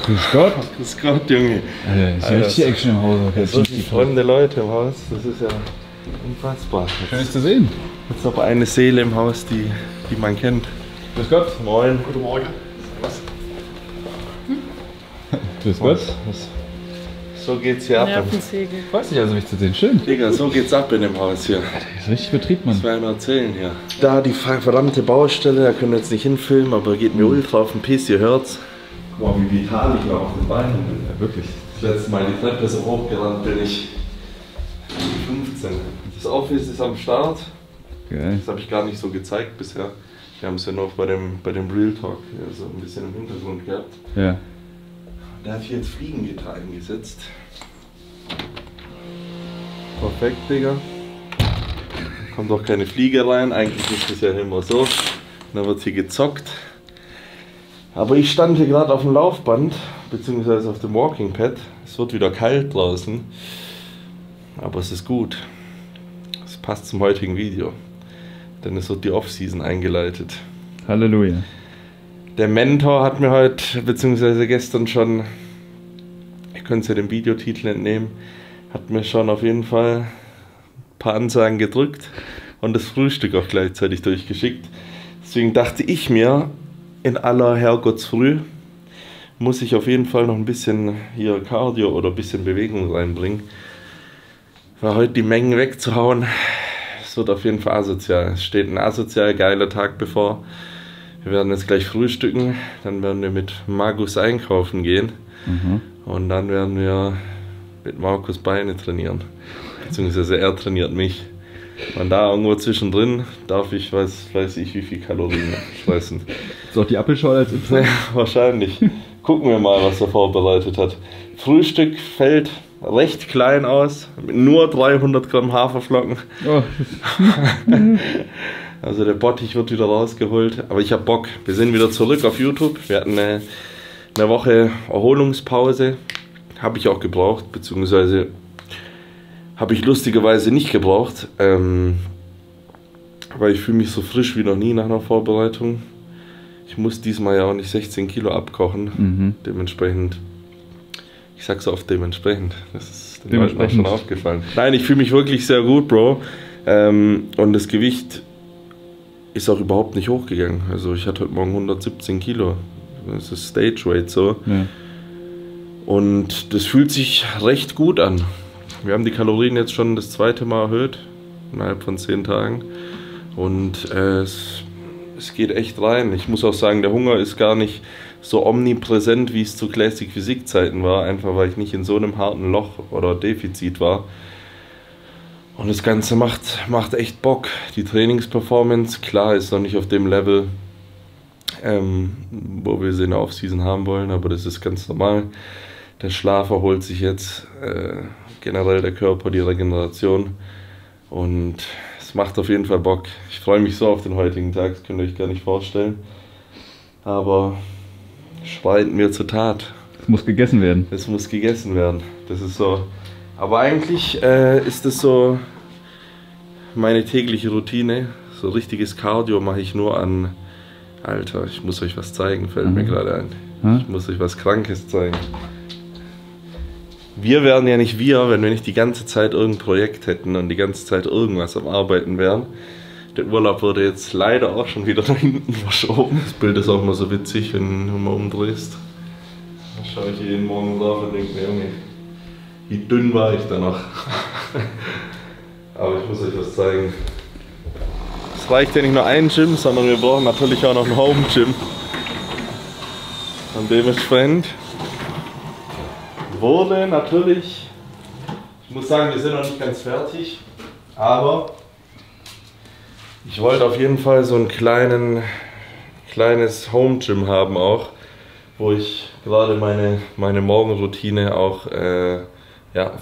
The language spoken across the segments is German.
Grüß Gott. Grüß Gott, Junge. Alter, ist ja richtig Action im Haus. So viele fremde Leute im Haus, das ist ja unfassbar. Schön, es zu sehen. Jetzt aber eine Seele im Haus, die man kennt. Grüß Gott. Moin. Guten Morgen. Grüß Gott. So geht's hier ab. Nervensäge. Freut sich also, mich zu sehen. Schön. Digga, so geht's ab in dem Haus hier. Das ist richtig Betrieb, Mann. Was wir noch erzählen hier. Da die verdammte Baustelle, da können wir jetzt nicht hinfilmen, aber geht mir ultra auf den Piss, ihr hört's. Boah, wie vital ich noch auf den Beinen bin. Ja, wirklich. Das letzte Mal die Treppe so hochgerannt bin ich 15. Das Office ist am Start. Geil. Das habe ich gar nicht so gezeigt bisher. Wir haben es ja noch bei dem Real Talk so ein bisschen im Hintergrund gehabt. Ja. Da habe ich jetzt Fliegengitter eingesetzt. Perfekt, Digga. Kommt auch keine Fliege rein, eigentlich ist das ja immer so. Dann wird hier gezockt. Aber ich stand hier gerade auf dem Laufband, beziehungsweise auf dem Walking Pad. Es wird wieder kalt draußen. Aber es ist gut. Es passt zum heutigen Video. Denn es wird die Off-Season eingeleitet. Halleluja. Der Mentor hat mir heute, beziehungsweise gestern schon, ihr könnt es ja dem Videotitel entnehmen, hat mir schon auf jeden Fall ein paar Ansagen gedrückt und das Frühstück auch gleichzeitig durchgeschickt. Deswegen dachte ich mir, in aller Herrgottsfrüh muss ich auf jeden Fall noch ein bisschen hier Cardio oder ein bisschen Bewegung reinbringen. Weil heute die Mengen wegzuhauen, das wird auf jeden Fall asozial. Es steht ein asozial geiler Tag bevor. Wir werden jetzt gleich frühstücken, dann werden wir mit Markus einkaufen gehen und dann werden wir mit Markus Beine trainieren. Beziehungsweise er trainiert mich. Und da irgendwo zwischendrin darf ich, weiß ich, wie viel Kalorien fressen. Ist auch die Apfelschorle als Info? Ja, wahrscheinlich. Gucken wir mal, was er vorbereitet hat. Frühstück fällt recht klein aus, mit nur 300 Gramm Haferflocken. Oh. Also der Bottich wird wieder rausgeholt, aber ich habe Bock. Wir sind wieder zurück auf YouTube. Wir hatten eine Woche Erholungspause. Habe ich auch gebraucht, beziehungsweise habe ich lustigerweise nicht gebraucht. Weil ich fühle mich so frisch wie noch nie nach einer Vorbereitung. Ich muss diesmal ja auch nicht 16 Kilo abkochen. Dementsprechend, ich sag's oft dementsprechend. Das ist den Leuten auch schon aufgefallen. Nein, ich fühle mich wirklich sehr gut, Bro. Und das Gewicht ist auch überhaupt nicht hochgegangen. Also ich hatte heute Morgen 117 Kilo. Das ist Stage Weight so. Ja. Und das fühlt sich recht gut an. Wir haben die Kalorien jetzt schon das zweite Mal erhöht, innerhalb von 10 Tagen. Und es geht echt rein. Ich muss auch sagen, der Hunger ist gar nicht so omnipräsent, wie es zu Classic Physik Zeiten war. Einfach weil ich nicht in so einem harten Loch oder Defizit war. Und das Ganze macht echt Bock. Die Trainingsperformance, klar, ist noch nicht auf dem Level, wo wir sie in der Offseason haben wollen, aber das ist ganz normal. Der Schlaf erholt sich jetzt, generell der Körper, die Regeneration, und es macht auf jeden Fall Bock. Ich freue mich so auf den heutigen Tag, das könnt ihr euch gar nicht vorstellen. Aber schreiten wir zur Tat. Es muss gegessen werden. Es muss gegessen werden, das ist so. Aber eigentlich ist es so meine tägliche Routine. So richtiges Cardio mache ich nur an... Alter, ich muss euch was zeigen, fällt mir gerade ein. Ich muss euch was Krankes zeigen. Wir wären ja nicht wir, wenn wir nicht die ganze Zeit irgendein Projekt hätten und die ganze Zeit irgendwas am Arbeiten wären. Der Urlaub wurde jetzt leider auch schon wieder da hinten verschoben. Das Bild ist auch mal so witzig, wenn du mal umdrehst. Da schaue ich jeden Morgen drauf und denke mir, Junge, wie dünn war ich da noch. Aber ich muss euch was zeigen. Es reicht ja nicht nur ein Gym, sondern wir brauchen natürlich auch noch ein Home Gym. Und dementsprechend wurde natürlich, ich muss sagen, wir sind noch nicht ganz fertig, aber ich wollte auf jeden Fall so ein kleines Home Gym haben auch, wo ich gerade meine Morgenroutine auch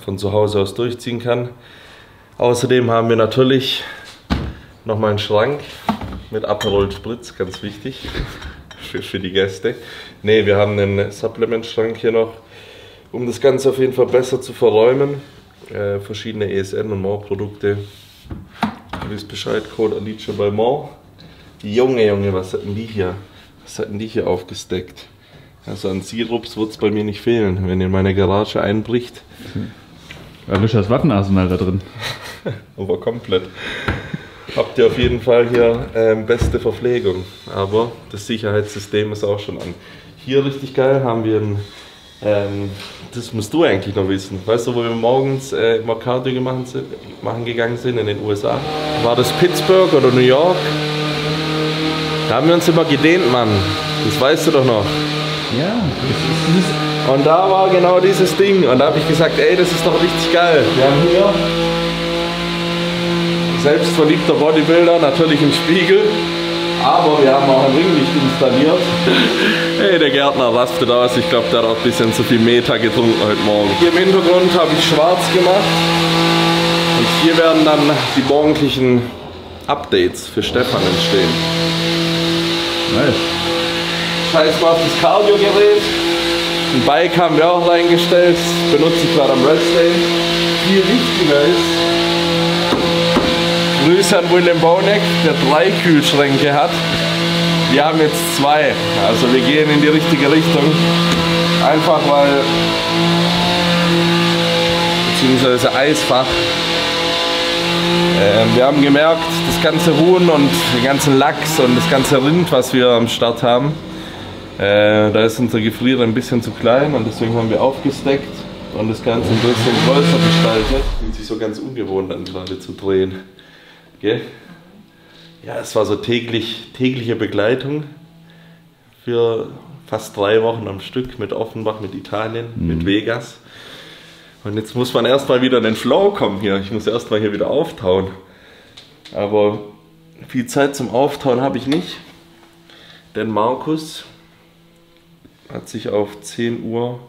von zu Hause aus durchziehen kann. Außerdem haben wir natürlich nochmal einen Schrank mit Aperol Spritz, ganz wichtig für die Gäste. Ne, wir haben einen Supplement-Schrank hier noch, um das Ganze auf jeden Fall besser zu verräumen. Verschiedene ESN und More Produkte. Ihr wisst Bescheid, Code Alicia bei More. Junge, was hatten die hier? Was hatten die hier aufgesteckt? Also an Sirups wird es bei mir nicht fehlen, wenn ihr in meine Garage einbricht. Erwischt das Waffenarsenal da drin. Aber komplett. Habt ihr auf jeden Fall hier beste Verpflegung. Aber das Sicherheitssystem ist auch schon an. Hier richtig geil haben wir ein, das musst du eigentlich noch wissen. Weißt du, wo wir morgens immer Cardio machen gegangen sind in den USA? War das Pittsburgh oder New York? Da haben wir uns immer gedehnt, Mann. Das weißt du doch noch. Ja, Und da war genau dieses Ding. Und da habe ich gesagt, ey, das ist doch richtig geil. Wir haben hier selbstverliebter Bodybuilder, natürlich im Spiegel. Aber wir haben auch ein Ringlicht installiert. Hey, der Gärtner rastet aus. Ich glaube, der hat auch ein bisschen zu viel Meta getrunken heute Morgen. Hier im Hintergrund habe ich schwarz gemacht. Und hier werden dann die morgendlichen Updates für Stefan entstehen. nice. Scheiß mal auf das Cardio-Gerät. Ein Bike haben wir auch reingestellt. Das benutze ich gerade am Restday. Viel wichtiger ist, Grüße an Willem Bonek, der 3 Kühlschränke hat. Wir haben jetzt 2. Also wir gehen in die richtige Richtung. Einfach weil, beziehungsweise Eisfach. Wir haben gemerkt, das ganze Huhn und den ganzen Lachs und das ganze Rind, was wir am Start haben, da ist unser Gefrierer ein bisschen zu klein und deswegen haben wir aufgesteckt und das Ganze ein bisschen größer gestaltet. Fühlt sich so ganz ungewohnt an, gerade zu drehen. Gell? Ja, es war so tägliche Begleitung für fast 3 Wochen am Stück mit Offenbach, mit Italien, mit Vegas. Und jetzt muss man erstmal wieder in den Flow kommen hier. Ich muss erstmal hier wieder auftauen. Aber viel Zeit zum Auftauen habe ich nicht. Denn Markus hat sich auf 10 Uhr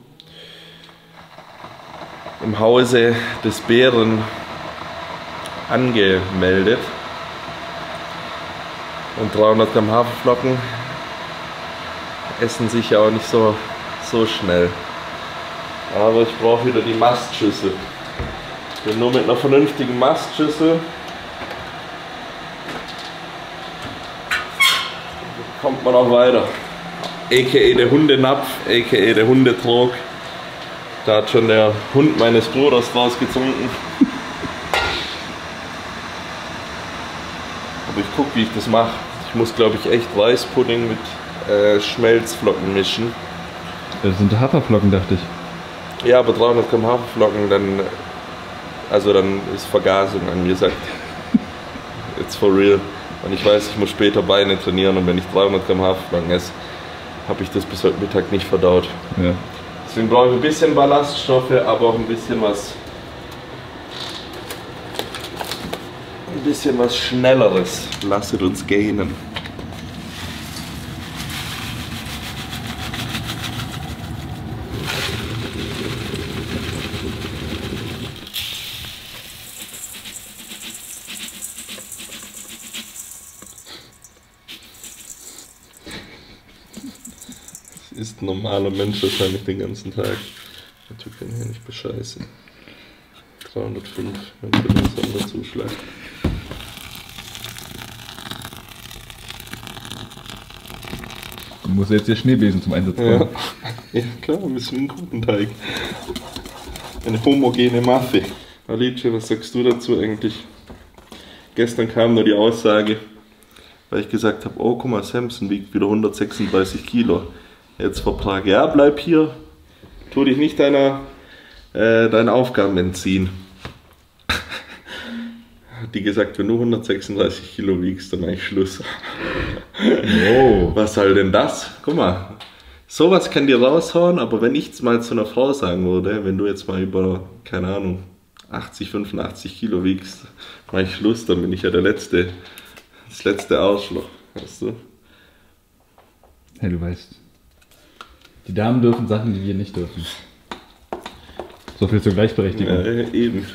im Hause des Bären angemeldet. Und 300 Gramm Haferflocken essen sich ja auch nicht so schnell. Aber ich brauche wieder die Mastschüssel. Denn nur mit einer vernünftigen Mastschüssel kommt man auch weiter. A.k.a. der Hundenapf, a.k.a. der Hundetrog. Da hat schon der Hund meines Bruders draus getrunken. Aber ich gucke, wie ich das mache. Ich muss, glaube ich, echt Reispudding mit Schmelzflocken mischen. Das sind Haferflocken, dachte ich. Ja, aber 300 Gramm Haferflocken, dann ist Vergasung angesagt. It's for real. Und ich weiß, ich muss später Beine trainieren und wenn ich 300 Gramm Haferflocken esse, habe ich das bis heute Mittag nicht verdaut. Ja. Deswegen brauche ich ein bisschen Ballaststoffe, aber auch ein bisschen was Schnelleres. Lasset uns gähnen. Ist ein normaler Mensch wahrscheinlich den ganzen Tag. Wir können hier nicht bescheißen. 305, wenn wir den Sonderzuschlag. Du musst jetzt hier Schneebesen zum Einsatz bringen. Ja, klar, ein bisschen guten Teig. Eine homogene Masse. Alice, was sagst du dazu eigentlich? Gestern kam nur die Aussage, weil ich gesagt habe, oh guck mal, Samson wiegt wieder 136 Kilo. Jetzt Vertrag, ja bleib hier, tu dich nicht deine Aufgaben entziehen. Hat die gesagt, wenn du 136 Kilo wiegst, dann mache ich Schluss. Wow. Was soll denn das? Guck mal, sowas kann dir raushauen, aber wenn ich mal zu einer Frau sagen würde, wenn du jetzt mal über, keine Ahnung, 80, 85 Kilo wiegst, mache ich Schluss, dann bin ich ja das letzte Arschloch, weißt du? Hey, du weißt, die Damen dürfen Sachen, die wir nicht dürfen. So viel zur Gleichberechtigung. Ja, eben.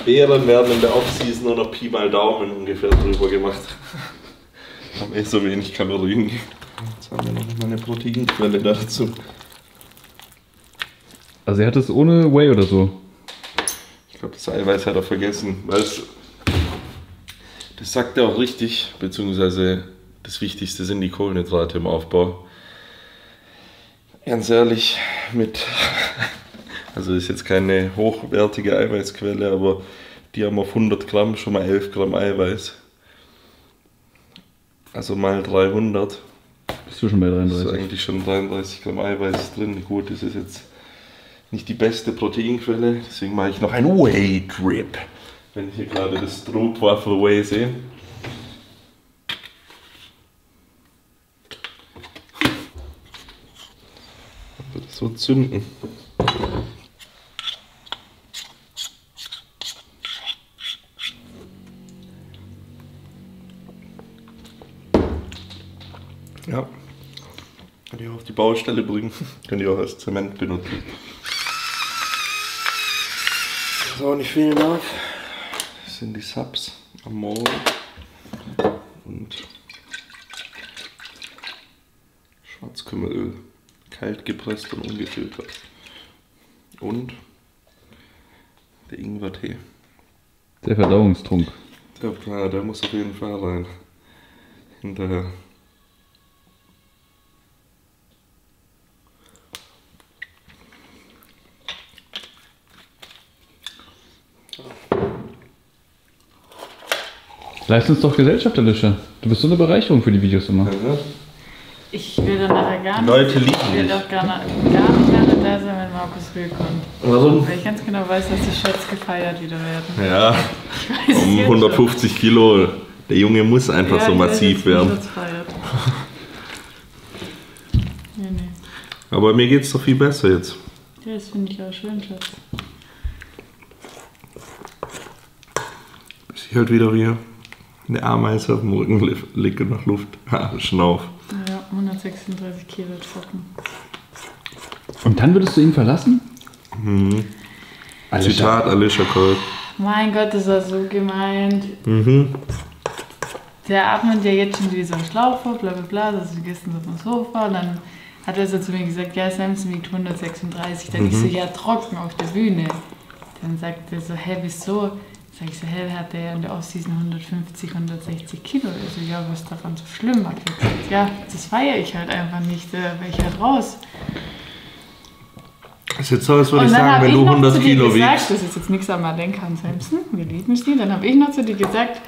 Beeren werden in der Off-Season oder Pi mal Daumen ungefähr drüber gemacht. Haben so wenig Kalorien. Jetzt haben wir noch eine Proteinquelle dazu. Also er hat es ohne Whey oder so? Ich glaube, das Eiweiß hat er vergessen, weil das sagt er auch richtig, beziehungsweise das Wichtigste sind die Kohlenhydrate im Aufbau. Ganz ehrlich, also ist jetzt keine hochwertige Eiweißquelle, aber die haben auf 100 Gramm schon mal 11 Gramm Eiweiß. Also mal 300. Bist du schon bei 33? Das ist eigentlich schon 33 Gramm Eiweiß drin. Gut, das ist jetzt nicht die beste Proteinquelle, deswegen mache ich noch ein Whey Drip. Wenn ich hier gerade das Stroopwafel Whey sehe. Wird das so zünden. Ja, kann ich auch auf die Baustelle bringen, könnt ihr auch als Zement benutzen. Das ist auch nicht viel nach. Das sind die Subs am Morgen und Schwarzkümmelöl, kalt gepresst und ungefiltert. Und der Ingwertee. Der Verdauungstrunk. Der muss auf jeden Fall rein. Hinterher. Leist uns doch Gesellschaft, Alicia. Du bist so eine Bereicherung für die Videos immer. Ja. Ich will dann nachher gar nicht. Leute lieben Ich will dich. doch gar nicht lange da sein, wenn Markus willkommt. Warum? Weil ich ganz genau weiß, dass die Shots gefeiert wieder werden. Ja, Ich weiß um es jetzt 150 Kilo. Der Junge muss einfach schon. so Ja, ich weiß massiv jetzt, wie werden. Shots feiert. Nee. Aber mir geht's doch viel besser jetzt. Ja, das finde ich auch schön, Schatz. Bis ich halt wieder wie eine Ameise auf dem Rücken liege nach Luft. Schnauf. Ja, 136 Kilo trocken. Und dann würdest du ihn verlassen? Alicia. Zitat Alicia Kolb. Mein Gott, das war so gemeint. Der atmet ja jetzt schon wie so ein Schlauch vor, bla bla bla, das ist gestern auf dem Sofa. Und dann hat er so zu mir gesagt, ja, Samson wiegt 136. Dann ich so, ja, trocken auf der Bühne. Dann sagt er so, hä, wieso? Sag ich so, hä, hat der ja in der Offseason 150, 160 Kilo. Also, ja, was ist daran so schlimm? Hat er gesagt, ja, das feiere ich halt einfach nicht, da wäre ich halt raus. Das ist jetzt so, als würde Und ich dann sagen, habe wenn ich du noch 100 zu dir Kilo gesagt, wiegst. das ist jetzt nichts an Madenkan Samson, wir lieben sie. Dann habe ich noch zu dir gesagt,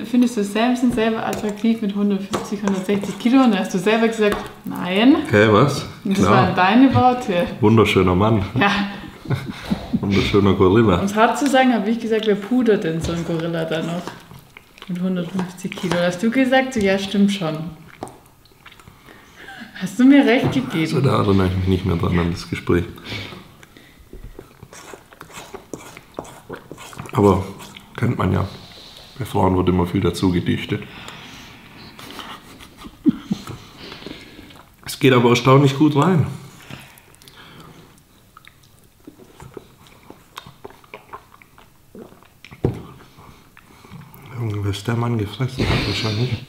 findest du Samson selber attraktiv mit 150, 160 Kilo? Und dann hast du selber gesagt, nein. Hä, was? Und das waren deine Worte. Wunderschöner Mann. Ja, Wunderschöner Gorilla. um es hart zu sagen, habe ich gesagt, wer pudert denn so ein Gorilla da noch? Mit 150 Kilo. Da hast du gesagt, so, ja, stimmt schon. Hast du mir recht Also gegeben? da erinnere ich mich nicht mehr dran an das Gespräch. Aber kennt man ja. Bei Frauen wird immer viel dazu gedichtet. Es geht aber erstaunlich gut rein. Junge, was der Mann gefressen hat wahrscheinlich.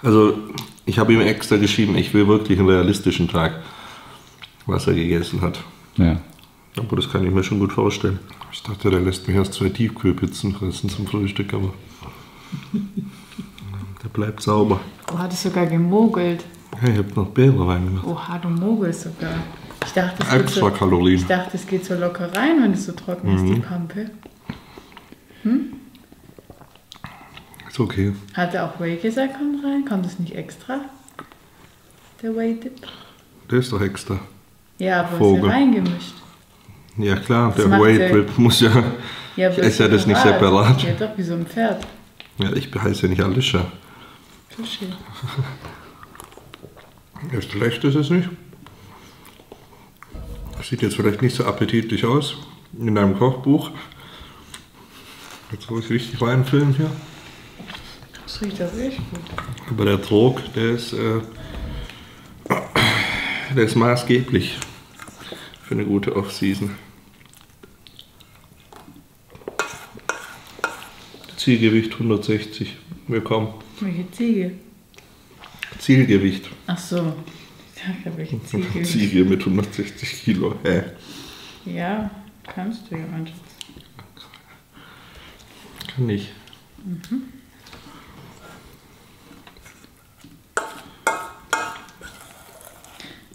Also, ich habe ihm extra geschrieben, ich will wirklich einen realistischen Tag, was er gegessen hat. Ja. Aber das kann ich mir schon gut vorstellen. Ich dachte, der lässt mich erst 2 Tiefkühlpizzen fressen zum Frühstück, aber der bleibt sauber. Du hattest sogar gemogelt. Hey, ich hab noch Beere reingemacht. Oha, du mogelst sogar. Ich dachte, Extra Kalorien. Ich dachte, es geht so locker rein, wenn es so trocken ist, die Pampe. Ist okay. Hat er auch Whey gesagt, kommt rein? Kommt es nicht extra? Der Whey-Dip? Der ist doch extra. Ja, aber ist Vogel. ja reingemischt. Ja klar, Das der macht Whey der- Drip muss ja... Ja, Ich esse ja das nicht separat. Ja, doch, wie so ein Pferd. Ja, ich heiße ja nicht Alicia. Fische. Ja, schlecht ist es nicht. Sieht jetzt vielleicht nicht so appetitlich aus in deinem Kochbuch. Jetzt soll ich richtig reinfüllen hier. Das riecht doch echt gut. Aber der Trog, der ist maßgeblich für eine gute Off-Season. Zielgewicht 160. Willkommen. Welche Ziege? Zielgewicht. Ach so. Ach, welche Ziege? Ziege mit 160 Kilo. Hä? Ja, kannst du ja, mein Schatz. Kann ich.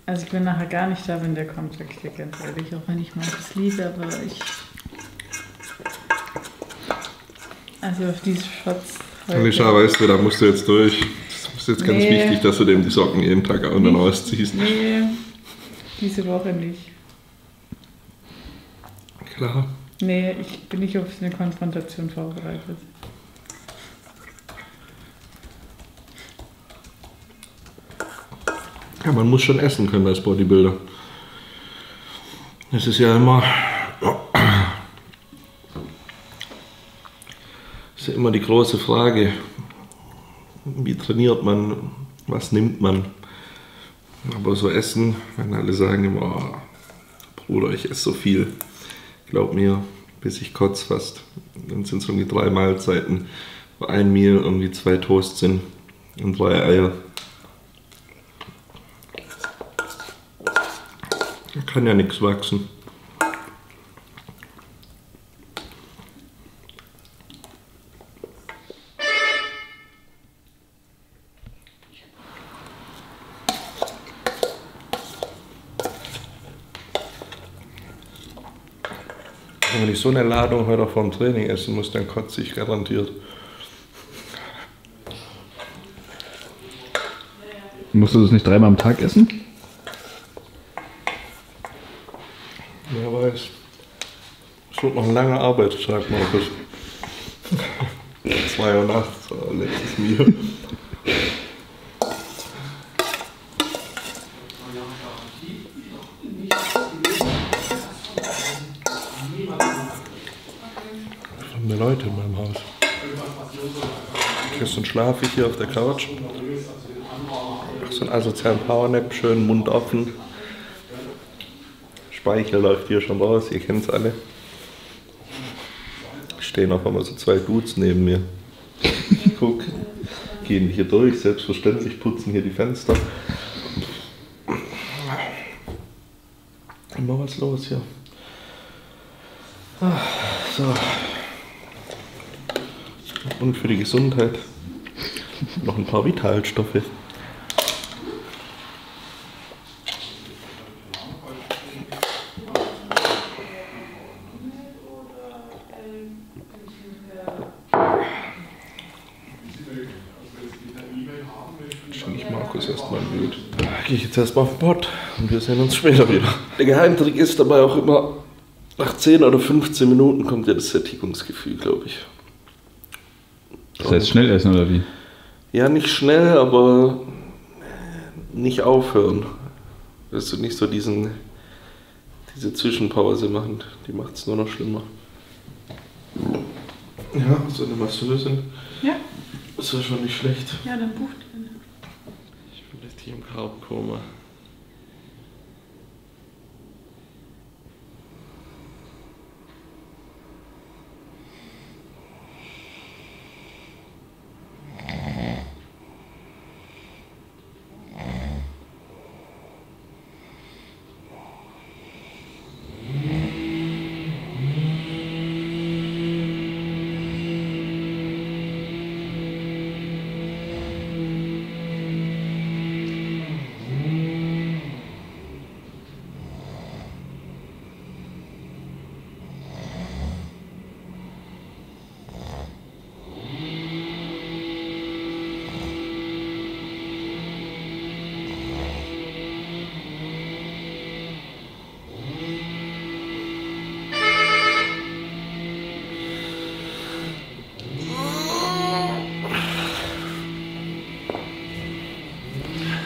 Also ich bin nachher gar nicht da, wenn der kommt, sag ich dir ganz ehrlich. Auch wenn ich mal das liebe, aber ich... Also auf diese Shots heute... Alicia, weißt du, da musst du jetzt durch. Das ist jetzt ganz wichtig, dass du dem die Socken jeden Tag an und ausziehst. Nee, diese Woche nicht. Klar. Nee, ich bin nicht auf eine Konfrontation vorbereitet. Ja, man muss schon essen können als Bodybuilder. Es ist ja immer... ist ja immer die große Frage, wie trainiert man, was nimmt man. Aber so Essen, wenn alle sagen immer, oh, Bruder, ich esse so viel. Glaub mir, bis ich kotze fast. Dann sind es irgendwie 3 Mahlzeiten, wo ein Meal irgendwie 2 Toast sind und 3 Eier. Da kann ja nichts wachsen. Wenn ich so eine Ladung heute vom Training essen muss, dann kotze ich garantiert. Musst du das nicht 3-mal am Tag essen? Wer weiß. Es wird noch ein langer Arbeitstag, Markus. 2 Uhr nachts, letztes Meal. Fremde Leute in meinem Haus. Gestern schlafe ich hier auf der Couch. Mach so einen asozialen Powernap, schön Mund offen. Speichel läuft hier schon raus, ihr kennt es alle. Stehen auf einmal so 2 Dudes neben mir. Ich guck, gehen hier durch, selbstverständlich putzen hier die Fenster. Immer was los hier. So. Und für die Gesundheit noch ein paar Vitalstoffe. Ich Markus erstmal ein Bild. Gehe ich jetzt erstmal auf den Pott und wir sehen uns später wieder. Der Geheimtrick ist dabei auch immer, nach 10 oder 15 Minuten kommt ja das Sättigungsgefühl, glaube ich. Das heißt schnell essen oder wie? Ja, nicht schnell, aber nicht aufhören. Willst du nicht so diese Zwischenpause machen, die macht es nur noch schlimmer. Ja, so eine Masseuse. Ja. Das war schon nicht schlecht. Ja, dann bucht ihn. Ich bin richtig im Carbkoma.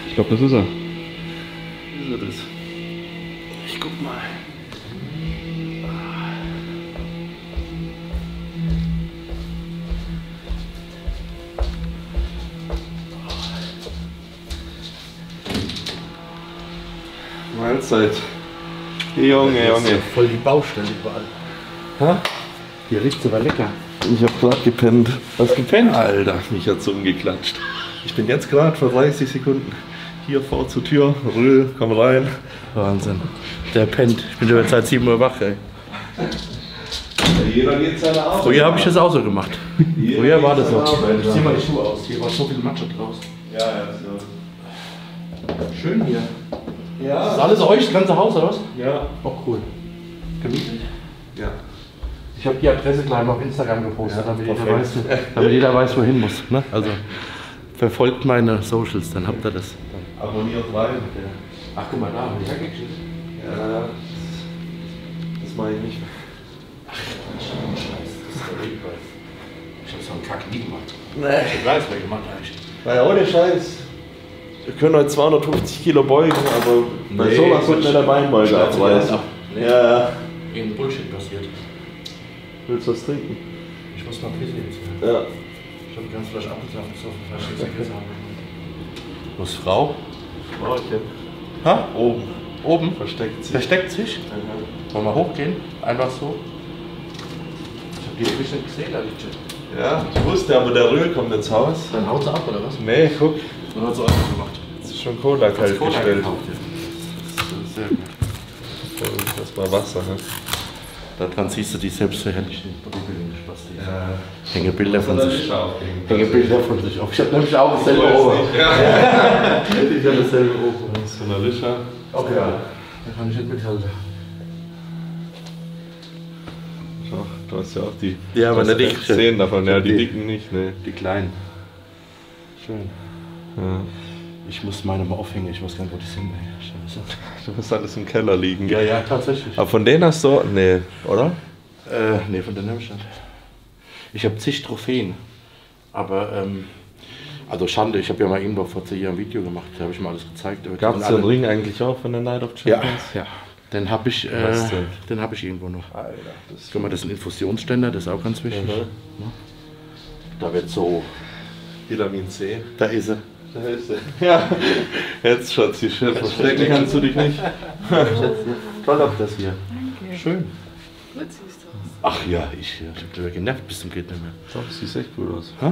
Ich glaube, das ist er. Ist er das? Ich guck mal. Mahlzeit. Junge. Das ist ja voll die Baustelle überall. Hä? Hier riecht's aber lecker. Ich hab grad gepennt. Was gepennt? Alter, mich hat's umgeklatscht. Ich bin jetzt gerade vor 30 Sekunden hier vor zur Tür. Rühl, komm rein. Wahnsinn. Der pennt. Ich bin schon seit 7 Uhr wach, ey. Jeder geht seine Arbeit. Früher habe ich das auch so gemacht. Früher war das so. Ich zieh mal die Schuhe aus. Hier war so viel Matsche draus. Ja. Schön hier. Ja. Das ist alles euch, das ganze Haus, oder was? Ja. Auch cool. Gemütlich. Ja. Ich habe die Adresse gleich mal auf Instagram gepostet, damit jeder weiß, wohin muss. Ne? Also verfolgt meine Socials, dann habt ihr das. Abonniert rein. Ach, guck mal da, haben die hergekriegt. Ja. Das mache ich nicht. Ich hab so einen Kack nie gemacht. Nee. Ich weiß, wer gemacht eigentlich. Naja, ohne Scheiß. Wir können heute 250 Kilo beugen, aber bei sowas wird nicht der Beinbeuger abreißen. Nee. Ja. Irgendein Bullshit passiert. Willst du was trinken? Ich muss mal pissen jetzt. Ja. Ich hab ganz Fleisch abgetroffen, so viel Fleisch jetzt gegessen haben. Muss Frau? Frauchen. Ha? Oben. Oben? Versteckt sich. Versteckt sich? Wollen wir hochgehen? Einfach so? Ich hab die ewig nicht gesehen, da liegt schon. Ja, ich wusste, aber der Rühl kommt ins Haus. Dann haut sie ab, oder was? Nee, guck. Dann hat sie einfach gemacht. Das ist schon Cola kalt gestellt. Gekauft, ja. Das ist sehr gut. Das war Wasser, ne? Daran siehst du die selbstverherrlichenden Bodybuilding-Spaß. Ja. Hänge Bilder von sich. Hänge Bilder von sich auf. Ich habe nämlich auch dasselbe Ober. Ja. Ich habe dasselbe Ober. So eine Lischer. Okay, ja. Da kann ich nicht mithalten. Ach, du hast ja auch die. Ja, aber du hast nicht echt die- 10 davon, ja, die die- dicken nicht, ne? Die kleinen. Schön. Ja. Ich muss meine mal aufhängen, ich weiß gar nicht, wo die sind. Ey. Scheiße. Du musst alles im Keller liegen. Ja, tatsächlich. Aber von denen hast du. Nee, oder? Nee, von der Nemstadt. Ich habe zig Trophäen. Aber, also Schande, ich habe ja mal irgendwo vor 10 Jahren ein Video gemacht, da habe ich mal alles gezeigt. Gab es den Ring eigentlich auch von der Night of Ja, Champions? ja. Den habe ich, Was denn? den hab ich irgendwo noch. Alter, das Guck mal, das ist ein Infusionsständer, das ist auch ganz wichtig. Mhm. Da wird so, Vitamin C. da ist er. Da ist er. Ja, jetzt Schatzi, schön. Verstecken kannst du dich nicht. Toll auf das hier. Danke. Schön. Gut siehst du aus. Ach ja, ich hab drüber genervt bis zum geht nicht mehr. Doch, das sieht echt gut aus. Hä?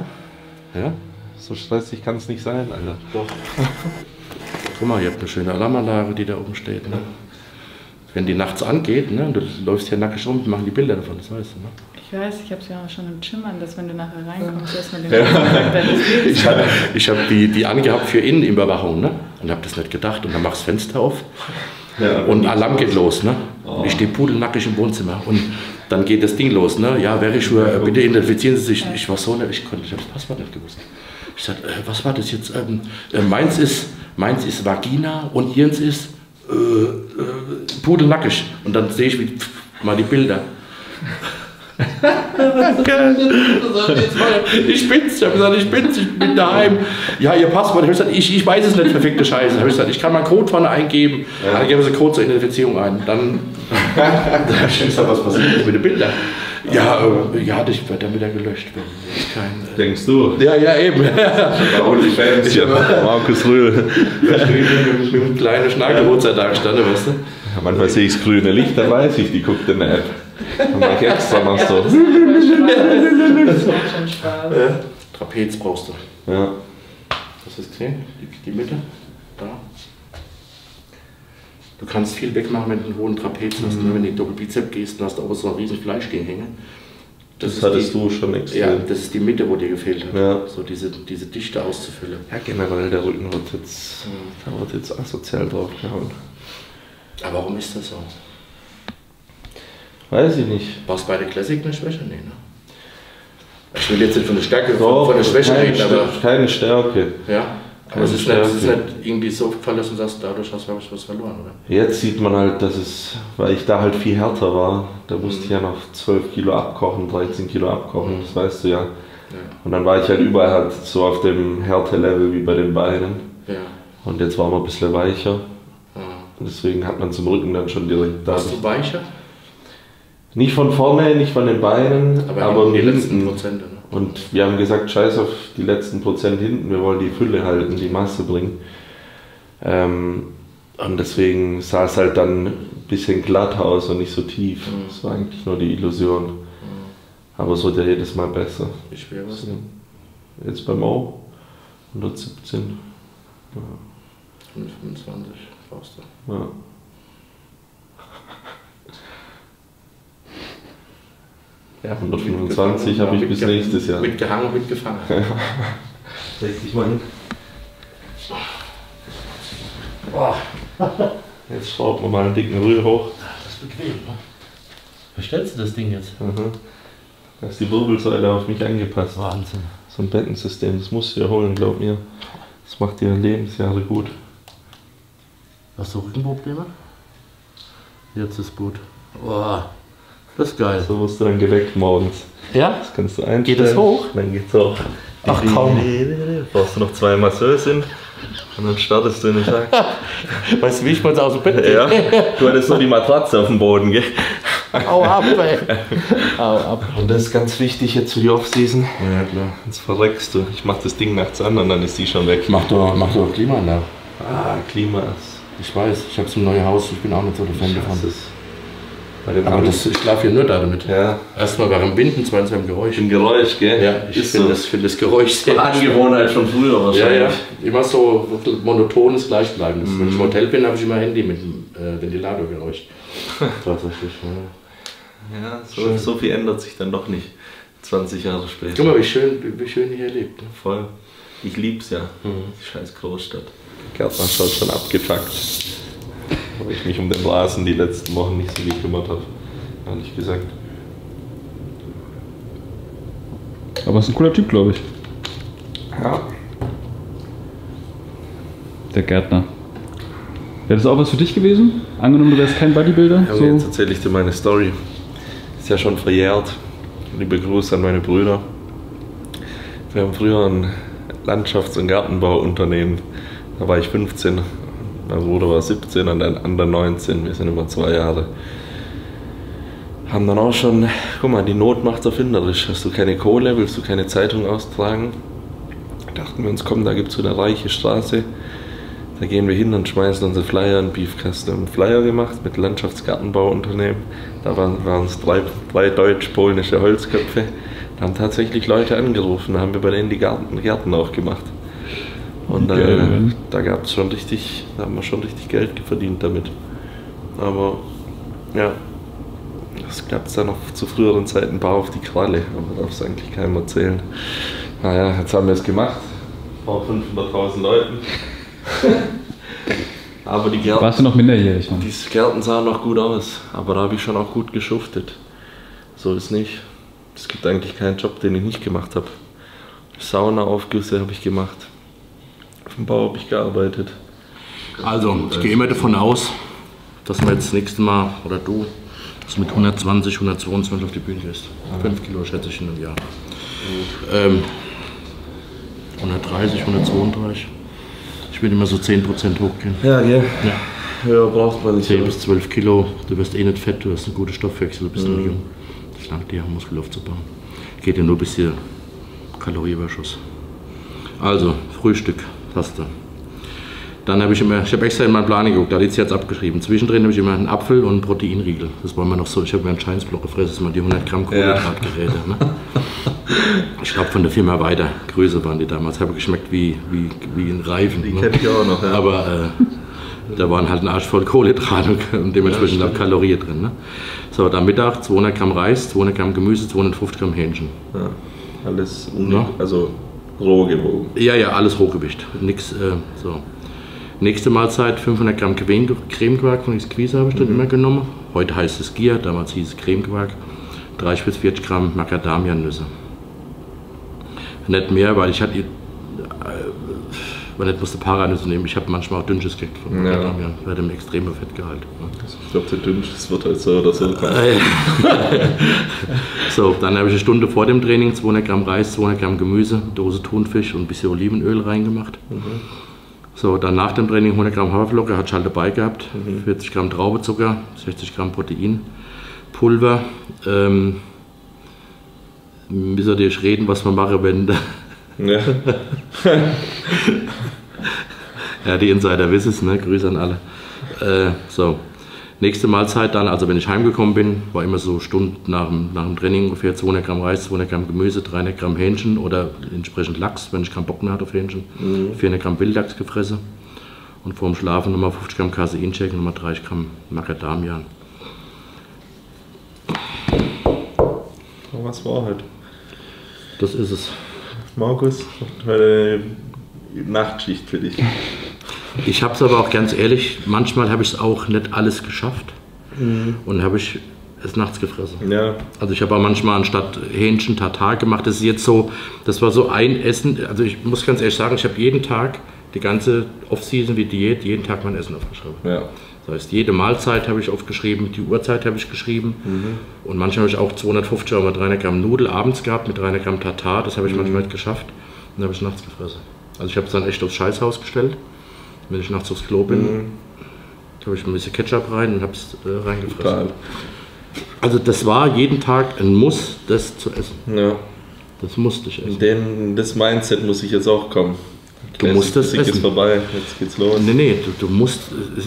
Ja? So stressig kann es nicht sein, Alter. Doch. Guck mal, ihr habt eine schöne Alarmanlage, die da oben steht. Ne? Wenn die nachts angeht, ne, und du läufst hier nackig rum, machen die Bilder davon, das weißt du. Ne? Ich weiß, ich habe es ja auch schon im Gym an, dass wenn du nachher reinkommst, erstmal den Tag deines Lebens. Ich hab die angehabt für Innenüberwachung, ne? Und hab das nicht gedacht. Und dann machst du das Fenster auf Ja, und Alarm geht los, ne? Und ich stehe pudelnackig im Wohnzimmer. Und dann geht das Ding los, ne? Ja, wäre ich sure, bitte identifizieren Sie sich. Ich war so nicht, ich habe das Passwort nicht gewusst. Ich sag, was war das jetzt? Meins ist Vagina und ihrs ist pudelnackig. Und dann sehe ich mal die Bilder. Ich bin's, ich habe gesagt, ich bin daheim. Ja, ihr Passwort. Ich habe gesagt, ich weiß es nicht, verfickte Scheiße. Ich habe gesagt, ich kann meinen Code vorne eingeben. Dann geben sie einen Code zur Identifizierung ein. Dann habe ich gesagt, was passiert mit den Bildern? Ja, das wird dann wieder gelöscht. Wenn ich kein, Denkst du? ja, eben. OnlyFans, ja. Markus Rühl. Mit einem kleinen Schnagelwurzer da gestanden, weißt du? Ja, manchmal sehe ich das grüne Licht, dann weiß ich, die guckt in der App. Dann mach ich extra noch so. Das macht schon Spaß. Trapez brauchst du. Ja. Hast du das gesehen? Die Mitte? Da. Du kannst viel wegmachen, wenn du einen hohen Trapez hast. Wenn du in die Doppelbizep gehst, dann hast du auch so ein riesen Fleischding hängen. Das hattest du schon extrem. Ja, das ist die Mitte, wo dir gefehlt hat. Ja. So diese Dichte auszufüllen. Ja, generell, der Rücken wird jetzt asozial draufgehauen. Aber warum ist das so? Weiß ich nicht. War es bei der Classic eine Schwäche? Nee, ne? Ich will jetzt nicht von der Stärke, Doch, von der Schwäche reden, aber. keine Stärke. Ja. Aber es ist Stärke. nicht irgendwie so gefallen, dass du sagst, dadurch hast du was verloren, oder? Jetzt sieht man halt, dass es, weil ich da halt viel härter war, da musste ich ja noch 12 Kilo abkochen, 13 Kilo abkochen, das weißt du ja. Und dann war ich halt überall halt so auf dem Härtelevel wie bei den Beinen. Ja. Und jetzt war man ein bisschen weicher. Und deswegen hat man zum Rücken dann schon direkt da. Warst du weicher? Nicht von vorne, nicht von den Beinen, aber die letzten hinten. Prozente, ne? Und wir haben gesagt, scheiß auf die letzten Prozent hinten, wir wollen die Fülle halten, die Masse bringen. Und deswegen sah es halt dann ein bisschen glatt aus und nicht so tief. Das war eigentlich nur die Illusion. Aber es wird ja jedes Mal besser. Wie schwer warst du? Jetzt beim O 117. Ja. 25 brauchst du. Ja. Ja, 125 habe ich bis nächstes Jahr. Mitgehangen und mitgefangen. Leg dich mal hin. Boah. Jetzt schrauben wir mal einen dicken Rühr hoch. Das ist bequem, ne? Wie stellst du das Ding jetzt? Da ist die Wirbelsäule auf mich angepasst. Wahnsinn. So ein Bettensystem, das musst du dir holen, glaub mir. Das macht dir Lebensjahre gut. Hast du Rückenprobleme? Jetzt ist gut. Boah, das ist geil. So wirst du dann geweckt morgens. Ja? Das kannst du einstellen. Geht das hoch? Dann geht's hoch. Ach kaum. Brauchst du noch 2 Masseusen und dann startest du in den Tag. Weißt du, wie ich mal aus dem Bett gehe? Ja, du hattest nur die Matratze auf dem Boden, gell? Au ab, ey. Au ab. Und das ist ganz wichtig jetzt für die Off-Season. Ja, klar. Jetzt verreckst du. Ich mach das Ding nachts an und dann ist die schon weg. Mach doch Klimaanlage. Klima. Ich weiß, ich habe so ein neues Haus, ich bin auch nicht so der Fan davon. Bei dem Aber ich schlafe hier nur da damit. Ja. Erstmal während dem Winden, zweitens beim Geräusch. Im Geräusch, gell? Ja, ich finde das Geräusch sehr Angewohnheit von früher Ja, wahrscheinlich. ja. Immer so monotones Gleichbleibendes. Wenn ich im Hotel bin, habe ich immer Handy mit dem Ventilatorgeräusch. Tatsächlich. Ja, so viel ändert sich dann doch nicht 20 Jahre später. Guck mal, wie schön hier lebt. Ne? Voll. Ich lieb's ja. Die scheiß Großstadt. Gärtner schaut schon abgefuckt. Weil ich mich um den Rasen die letzten Wochen nicht so gekümmert habe. Ehrlich gesagt. Aber ist ein cooler Typ, glaube ich. Ja. Der Gärtner. Wäre das auch was für dich gewesen? Angenommen, du wärst kein Bodybuilder? Aber jetzt erzähle ich dir meine Story. Ist ja schon verjährt. Liebe Grüße an meine Brüder. Wir haben früher ein Landschafts- und Gartenbauunternehmen. Da war ich 15, mein Bruder war 17 und ein anderer 19. Wir sind immer 2 Jahre. Haben dann auch schon, guck mal, die Not macht's erfinderisch. Hast du keine Kohle, willst du keine Zeitung austragen? Dachten wir uns, komm, da gibt's so eine reiche Straße. Da gehen wir hin und schmeißen unsere Flyer in den Briefkasten. Wir haben einen Flyer gemacht mit Landschaftsgartenbauunternehmen. Da waren es drei deutsch-polnische Holzköpfe. Da haben tatsächlich Leute angerufen, da haben wir bei denen die Gärten auch gemacht. Und da haben wir schon richtig Geld verdient damit. Aber ja, das gab es dann noch zu früheren Zeiten ein paar auf die Kralle, aber darf es eigentlich keinem erzählen. Naja, jetzt haben wir es gemacht, vor 500.000 Leuten. Aber die Gärten, warst du noch minderjährig? Mann? diese Gärten sahen noch gut aus, aber da habe ich schon auch gut geschuftet. So ist nicht. Es gibt eigentlich keinen Job, den ich nicht gemacht habe. Saunaaufgüsse habe ich gemacht. Auf dem Bau habe ich gearbeitet. Also, ich gehe immer davon aus, dass wir jetzt das nächste Mal, oder du, dass du mit 120, 122 auf die Bühne gehst. 5 Kilo schätze ich in einem Jahr. 130, 132. Ich will immer so 10% hochgehen. Ja, gell? Ja. Höher braucht man nicht. 10 bis 12 Kilo, du wirst eh nicht fett, du hast einen guten Stoffwechsel, du bist noch jung. Das langt dir, Muskel aufzubauen. Geht dir nur bis hier Kalorieüberschuss. Also, Frühstück hast du. Dann habe ich extra in meinen Plan geguckt, da hat jetzt abgeschrieben. Zwischendrin habe ich immer einen Apfel und einen Proteinriegel. Das war immer noch so, ich habe mir einen Scheinsblock gefressen, das waren die 100 Gramm Kohlenhydratgeräte. Ne? Ich glaube von der Firma Weiter, Größe waren die damals, habe geschmeckt wie ein Reifen. Die Ne? kenne ich auch noch, ja. Aber da waren halt ein Arsch voll Kohlenhydrate und dementsprechend auch Kalorien drin. Ne? So, dann Mittag 200 Gramm Reis, 200 Gramm Gemüse, 250 Gramm Hähnchen. Ja, alles Ja. also roh gewogen. Ja, alles Rohgewicht. Nix, so. Nächste Mahlzeit 500 Gramm Cremequark von Exquise habe ich dann immer genommen. Heute heißt es Gier, damals hieß es Cremequark. 30 bis 40 Gramm Macadamia-Nüsse. Nicht mehr, weil ich hatte, man nicht musste Paranüsse nehmen. Ich habe manchmal auch Dünnsches gekriegt von Macadamia. Bei dem extremen Fettgehalt. Ich glaube, der Dünnsches wird halt so oder so. So, dann habe ich eine Stunde vor dem Training 200 Gramm Reis, 200 Gramm Gemüse, Dose Thunfisch und ein bisschen Olivenöl reingemacht. So, dann nach dem Training 100 Gramm Haferflocke, hatte ich halt dabei gehabt, 40 Gramm Traubenzucker, 60 Gramm Protein, Pulver. Wie soll ich reden, was man mache, wenn... Ja. Ja, die Insider wissen es, ne? Grüße an alle. So, nächste Mahlzeit dann, also wenn ich heimgekommen bin, war immer so Stunden nach dem Training ungefähr 200 Gramm Reis, 200 Gramm Gemüse, 300 Gramm Hähnchen oder entsprechend Lachs, wenn ich keinen Bock mehr hatte auf Hähnchen, 400 Gramm Wildlachs gefressen Und vorm Schlafen nochmal 50 Gramm Casein-Check und nochmal 30 Gramm Macadamian. Was war heute? Das ist es. Markus, heute Nachtschicht für dich. Ich habe es aber auch ganz ehrlich, manchmal habe ich es auch nicht alles geschafft und habe ich es nachts gefressen. Ja. Also ich habe auch manchmal anstatt Hähnchen Tatar gemacht. Das ist jetzt so, das war so ein Essen. Also ich muss ganz ehrlich sagen, ich habe jeden Tag die ganze Off-Season wie Diät, jeden Tag mein Essen aufgeschrieben. Ja. Das heißt, jede Mahlzeit habe ich aufgeschrieben, die Uhrzeit habe ich geschrieben. Und manchmal habe ich auch 250 oder 300 Gramm Nudel abends gehabt mit 300 Gramm Tatar. Das habe ich manchmal nicht geschafft. Und dann habe ich nachts gefressen. Also ich habe es dann echt aufs Scheißhaus gestellt. Wenn ich nachts aufs Klo bin, habe ich ein bisschen Ketchup rein und habe es reingefressen. Total. Also das war jeden Tag ein Muss, das zu essen. Ja. Das musste ich essen. Das Mindset muss ich jetzt auch kommen. Du musst das essen. Jetzt essen. vorbei, jetzt geht's los. Nee, du musst,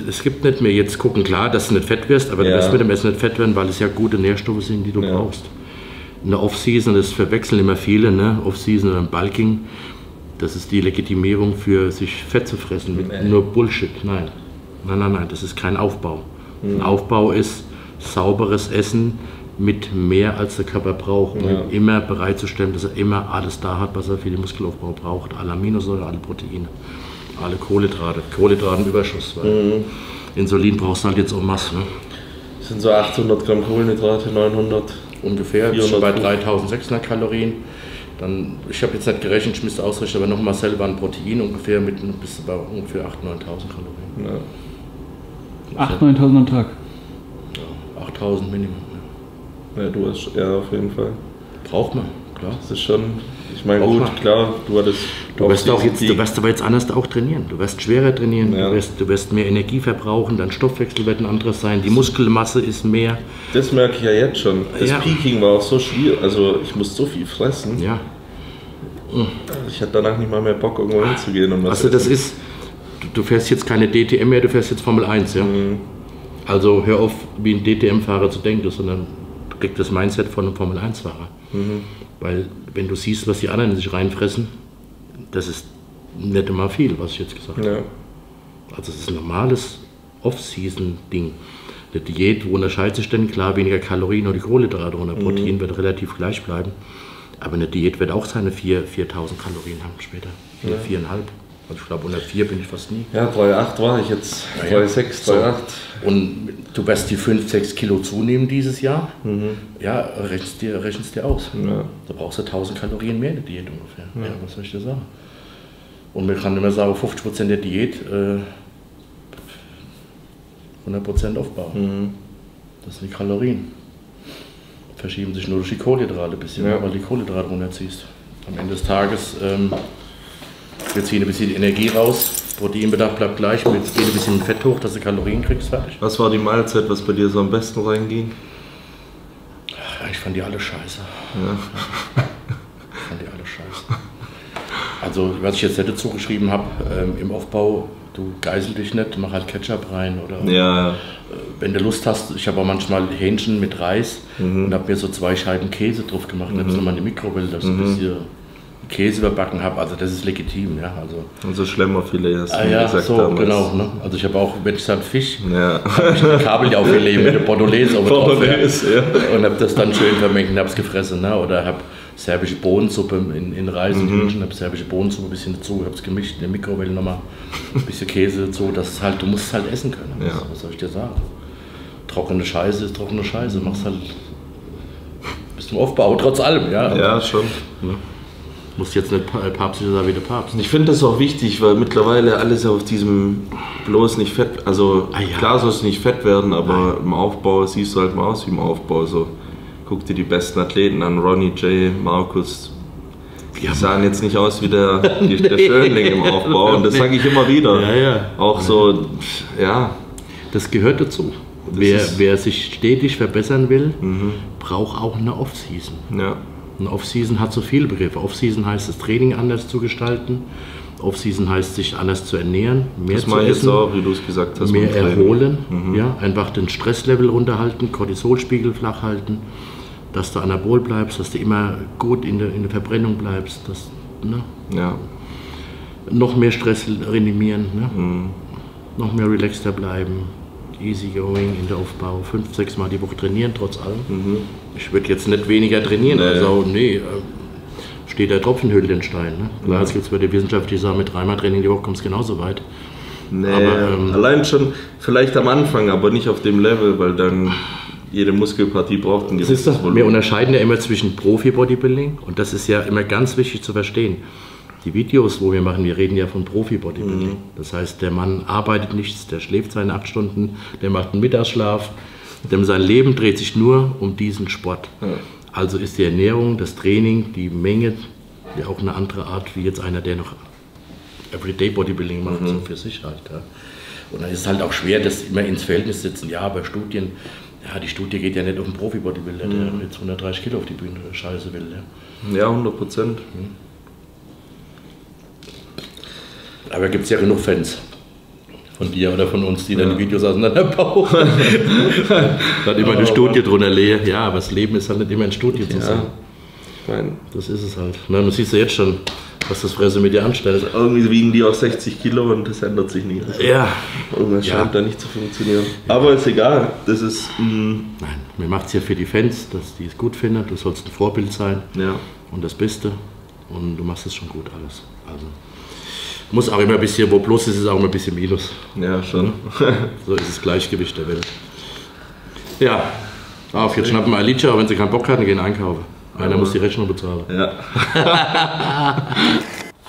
es gibt nicht mehr jetzt gucken, klar, dass du nicht fett wirst, aber du wirst mit dem Essen nicht fett werden, weil es ja gute Nährstoffe sind, die du brauchst. Eine Off-Season, das verwechseln immer viele, ne? Off-Season oder Bulking, das ist die Legitimierung für sich Fett zu fressen, mit nur Bullshit. Nein, das ist kein Aufbau. Ein Aufbau ist sauberes Essen mit mehr als der Körper braucht. Und immer bereitzustellen, dass er immer alles da hat, was er für den Muskelaufbau braucht. Alle Aminosäuren, alle Proteine, alle Kohlenhydrate. Kohlenhydratenüberschuss. Weil Insulin brauchst du halt jetzt en masse. Ne? Das sind so 800 Gramm Kohlenhydrate, 900. Ungefähr, bist du bei 3600 Kalorien. Dann, ich habe jetzt nicht gerechnet, ich müsste ausrechnen, aber nochmal selber an Protein ungefähr bist du bei ungefähr 8.000, 9.000 Kalorien. Ja. 8.000, 9.000 am Tag. Ja, 8.000 Minimum. Ja, du hast, ja, auf jeden Fall. Braucht man, klar. Das ist schon, ich meine, Braucht gut, man. klar, du hattest. Du wirst aber jetzt anders auch trainieren. Du wirst schwerer trainieren, du wirst mehr Energie verbrauchen, dein Stoffwechsel wird ein anderes sein, die Muskelmasse ist mehr. Das merke ich ja jetzt schon. Das Peaking war auch so schwierig, also ich musste so viel fressen. Ja. Ich hatte danach nicht mal mehr Bock, irgendwo hinzugehen. Und was Also das ist, du fährst jetzt keine DTM mehr, du fährst jetzt Formel 1, ja. Also hör auf, wie ein DTM-Fahrer zu denken, sondern du kriegst das Mindset von einem Formel 1-Fahrer. Weil wenn du siehst, was die anderen in sich reinfressen, das ist nicht immer viel, was ich jetzt gesagt habe. Also es ist ein normales Off-Season-Ding. Eine Diät, wo unterscheidet sich denn? Klar, weniger Kalorien oder die Kohlenhydrate und Protein wird relativ gleich bleiben. Aber eine Diät wird auch seine 4.000 Kalorien haben später. 4,5. Also ich glaube, unter 4 bin ich fast nie. Ja, 3,8 war ich jetzt. 3,6, 3,8. Und du wirst die 5, 6 Kilo zunehmen dieses Jahr. Ja, rechnest dir aus. Ja. Da brauchst du 1.000 Kalorien mehr in der Diät ungefähr. Ja, was soll ich dir sagen? Und man kann immer sagen, 50% der Diät 100% Aufbau. Das sind die Kalorien. Verschieben sich nur durch die Kohlenhydrate ein bisschen, weil du die Kohlenhydrate runterziehst. Am Ende des Tages, wir ziehen ein bisschen die Energie raus, Proteinbedarf bleibt gleich, wir gehen ein bisschen Fett hoch, dass du Kalorien kriegst, fertig. Was war die Mahlzeit, was bei dir so am besten reinging? Ja, ich fand die alle scheiße. Ich fand die alle scheiße. Also, was ich jetzt nicht dazu geschrieben habe, im Aufbau, du geisel dich nicht, mach halt Ketchup rein oder wenn du Lust hast, ich habe auch manchmal Hähnchen mit Reis und habe mir so 2 Scheiben Käse drauf gemacht, habe es nochmal in die Mikrowelle, dass ich ein bisschen Käse überbacken habe, also das ist legitim, ja. Also Schlemmerfilet hast du gesagt so, damals. Genau, ne? Also ich habe auch, wenn ich sage Fisch, habe ich die Kabeljauffilet mit der Bordelaise oben drauf, und habe das dann schön vermengt und habe es gefressen, ne? Oder habe serbische Bohnensuppe in Reis und Hühnchen, habe serbische Bohnensuppe ein bisschen dazu, habe es gemischt in der Mikrowelle nochmal, ein bisschen Käse dazu, das ist halt, du musst es halt essen können, was soll ich dir sagen? Trockene Scheiße ist trockene Scheiße, machst halt bis zum Aufbau, trotz allem, ja. Ja, schon. Ne? Muss jetzt nicht päpstlicher sein wie der Papst. Ich finde das auch wichtig, weil mittlerweile alles auf diesem bloß nicht fett, also klar soll es nicht fett werden, aber im Aufbau siehst du halt mal aus wie im Aufbau. So, guck dir die besten Athleten an, Ronnie, Jay, Markus, die sahen jetzt nicht aus wie der Schönling im Aufbau und das sage ich immer wieder. Auch so, das gehört dazu. Wer sich stetig verbessern will, braucht auch eine Off-Season. Ja. Eine Off-Season hat so viele Begriffe. Off-Season heißt, das Training anders zu gestalten. Off-Season heißt, sich anders zu ernähren, mehr das zu essen, auch, wie du es gesagt hast, mehr erholen, einfach den Stresslevel runterhalten, Cortisolspiegel flach halten, dass du anabol bleibst, dass du immer gut in der Verbrennung bleibst, noch mehr Stress minimieren. noch mehr relaxter bleiben, easy going in der Aufbau, 5-6 Mal die Woche trainieren, trotz allem. Ich würde jetzt nicht weniger trainieren, also steht der Tropfen höhlt den Stein. Ne? Klar, es gibt bei der Wissenschaft, die sagen, mit 3-mal Training die Woche kommst du genauso weit. Nee, aber, allein schon vielleicht am Anfang, aber nicht auf dem Level, weil dann jede Muskelpartie braucht ein gewisses Volumen. Wir unterscheiden ja immer zwischen Profi-Bodybuilding und das ist ja immer ganz wichtig zu verstehen. Die Videos, wo wir machen, wir reden ja von Profi-Bodybuilding. Das heißt, der Mann arbeitet nichts, der schläft seine 8 Stunden, der macht einen Mittagsschlaf, denn sein Leben dreht sich nur um diesen Sport. Ja. Also ist die Ernährung, das Training, die Menge ja auch eine andere Art, wie jetzt einer, der noch Everyday Bodybuilding macht, so für sich halt. Ja. Und dann ist es halt auch schwer, das immer ins Verhältnis zu setzen. Ja, bei Studien, ja, die Studie geht ja nicht auf einen Profi-Bodybuilder, der jetzt 130 Kilo auf die Bühne scheiße will. Ja, 100%. Aber gibt es ja genug Fans von dir oder von uns, die dann die Videos auseinanderbauen. Dann immer eine Studie drunter leer. Ja, aber das Leben ist halt nicht immer eine Studie zu sehen. Das ist es halt. Na, du siehst ja jetzt schon, was das Fresse mit dir anstellt. Also irgendwie wiegen die auch 60 Kilo und das ändert sich nie. Ja. Irgendwas scheint da nicht zu funktionieren. Aber ist egal. Das ist. Nein, mir macht es ja für die Fans, dass die es gut finden. Du sollst ein Vorbild sein. Ja. Und das Beste. Und du machst es schon gut alles. Also. Muss auch immer ein bisschen, wo Plus ist, ist auch immer ein bisschen Minus. Ja, schon. So ist das Gleichgewicht der Welt. Ja, auf, jetzt schnappen wir Alicia, wenn sie keinen Bock hat, dann gehen einkaufen. Einer muss die Rechnung bezahlen. Ja.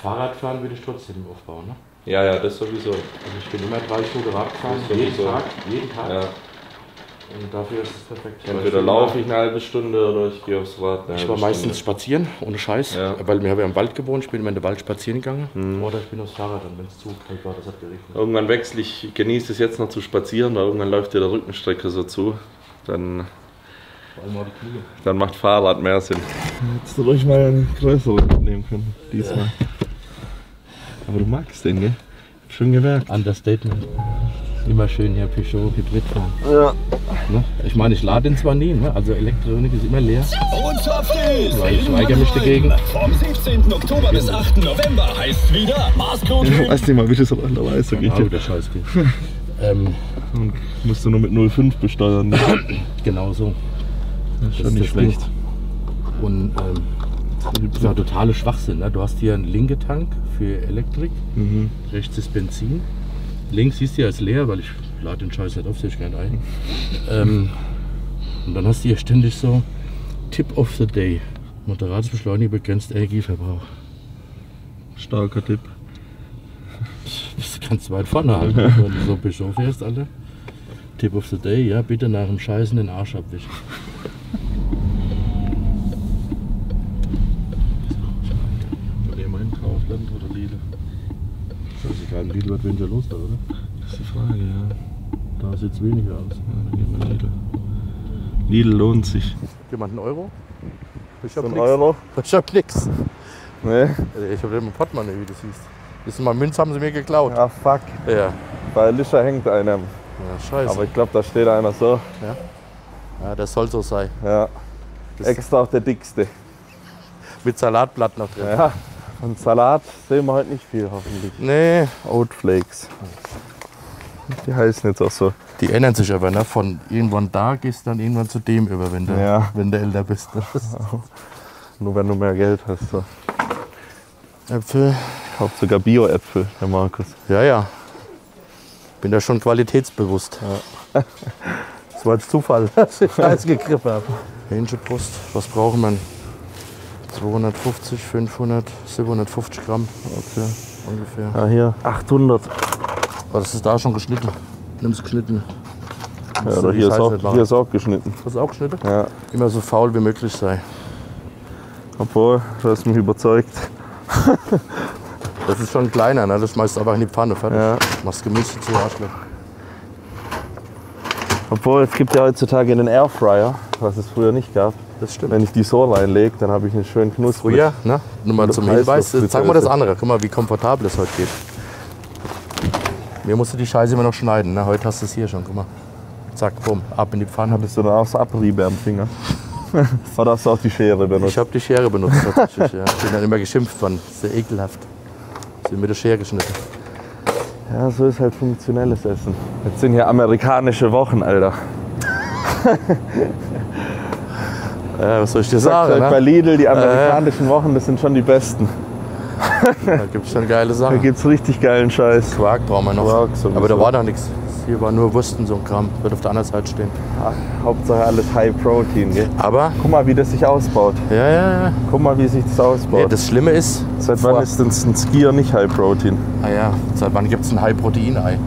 Fahrradfahren würde ich trotzdem aufbauen, ne? Ja, das sowieso. Also ich bin immer 3 Stunden Radfahren, jeden Tag. Ja. Und dafür ist es perfekt. Entweder laufe ich eine halbe Stunde oder ich gehe aufs Rad. Ich war meistens spazieren, ohne Scheiß, weil wir haben ja im Wald gewohnt, ich bin immer in den Wald spazieren gegangen. Oder ich bin aufs Fahrrad, und wenn es zu kalt war, das hat geregnet. Irgendwann wechsle ich, genieße es jetzt noch zu spazieren, weil irgendwann läuft dir der Rückenstrecke so zu. Dann macht Fahrrad mehr Sinn. Hättest du ruhig mal einen größeren mitnehmen können, diesmal. Aber du magst den, gell? Schon gemerkt. Understatement. Immer schön hier Peugeot Hybrid fahren. Ja. Ne? Ich meine, ich lade den zwar nie, ne? Also Elektronik ist immer leer. Weil ich weigere mich dagegen. Vom 17. Oktober bis 8. November heißt wieder Maßcode. Ich weiß nicht mal, wie das auf andere Weise geht. Oh, der Scheiß geht. Musst du nur mit 0,5 besteuern. Ne? Genau so. Das ist schon nicht schlecht. Und das ist ja totale Schwachsinn. Ne? Du hast hier einen linken Tank für Elektrik, rechts ist Benzin. Links siehst du ja als leer, weil ich lade den Scheiß nicht auf, sehe ich gar nicht ein. Und dann hast du hier ständig so Tip of the Day. Moderates Beschleunigen, begrenzt Energieverbrauch. Starker Tipp. Das kannst du weit vorne halten, wenn du so Peugeot fährst, Alter. Tip of the Day, ja, bitte nach dem Scheißen den Arsch abwischen. War der mein Kaufland oder Lidl? Scheißegal, Lidl wird weniger los da, oder? Das ist die Frage, ja. Da sieht es weniger aus. Ja, dann gehen wir Lidl. Lidl lohnt sich. Jemand einen Euro? Ich hab so Euro? Ich hab nix. Nee. Ich hab den Portemonnaie, wie du siehst. Das ist mal Münz, haben sie mir geklaut. Ah, fuck. Ja. Bei Lischer hängt einer. Ja, scheiße. Aber ich glaube, da steht einer so. Ja? Ja, das soll so sein. Ja. Das Extra auch der dickste. Mit Salatblatt noch drin. Ja. Und Salat sehen wir heute nicht viel, hoffentlich. Nee. Oatflakes. Die heißen jetzt auch so. Die ändern sich aber, ne? Von irgendwann da gehst du dann irgendwann zu dem über, wenn du älter bist. Nur wenn du mehr Geld hast. So. Äpfel. Kauft sogar Bio-Äpfel, der Markus. Ja. Bin da schon qualitätsbewusst. Ja. Das war jetzt Zufall, dass ich Scheiß gegriffen habe. Hähnchenbrust, was brauchen wir? 250, 500, 750 Gramm. Okay. Ungefähr. Ja, hier 800. Aber das ist da schon geschnitten. Nimm es geschnitten. Ja, oder hier ist auch geschnitten. Das ist auch geschnitten? Ja. Immer so faul wie möglich sei. Obwohl, du hast mich überzeugt. Das ist schon kleiner, ne? Das schmeißt du einfach in die Pfanne, fertig. Ja. Machst Gemüse zu Arschloch. Obwohl, es gibt ja heutzutage einen Airfryer, was es früher nicht gab. Das stimmt. Wenn ich die so reinlege, dann habe ich einen schönen Knusprig. Früher, ne? Nur mal zum Hinweis, zeig mal das andere. Guck mal, wie komfortabel es heute geht. Mir musst du die Scheiße immer noch schneiden, ne? Heute hast du es hier schon, guck mal. Zack, bumm, ab in die Pfanne. Hattest du dann auch so Abriebe am Finger? Oder hast du auch die Schere benutzt? Ich habe die Schere benutzt tatsächlich, ja. Ich bin dann immer geschimpft worden. Sehr ekelhaft. Sie mit der Schere geschnitten. Ja, so ist halt funktionelles Essen. Jetzt sind hier amerikanische Wochen, Alter. Ja, was soll ich dir Sagt sagen? halt bei Lidl, die amerikanischen Wochen, das sind schon die besten. Da gibt es schon geile Da Sachen. gibt's richtig geilen Scheiß. Quark brauchen wir noch. Quark sowieso. Aber da war doch nichts. Hier war nur Wursten, so ein Kram. Wird auf der anderen Seite stehen. Hauptsache alles High Protein, gell? Aber, Guck mal, wie das sich ausbaut. ja. Guck mal, wie sich das ausbaut. Ja, das Schlimme ist, Seit wann ist denn ein Skier nicht High Protein? seit wann gibt es ein High-Protein-Ei?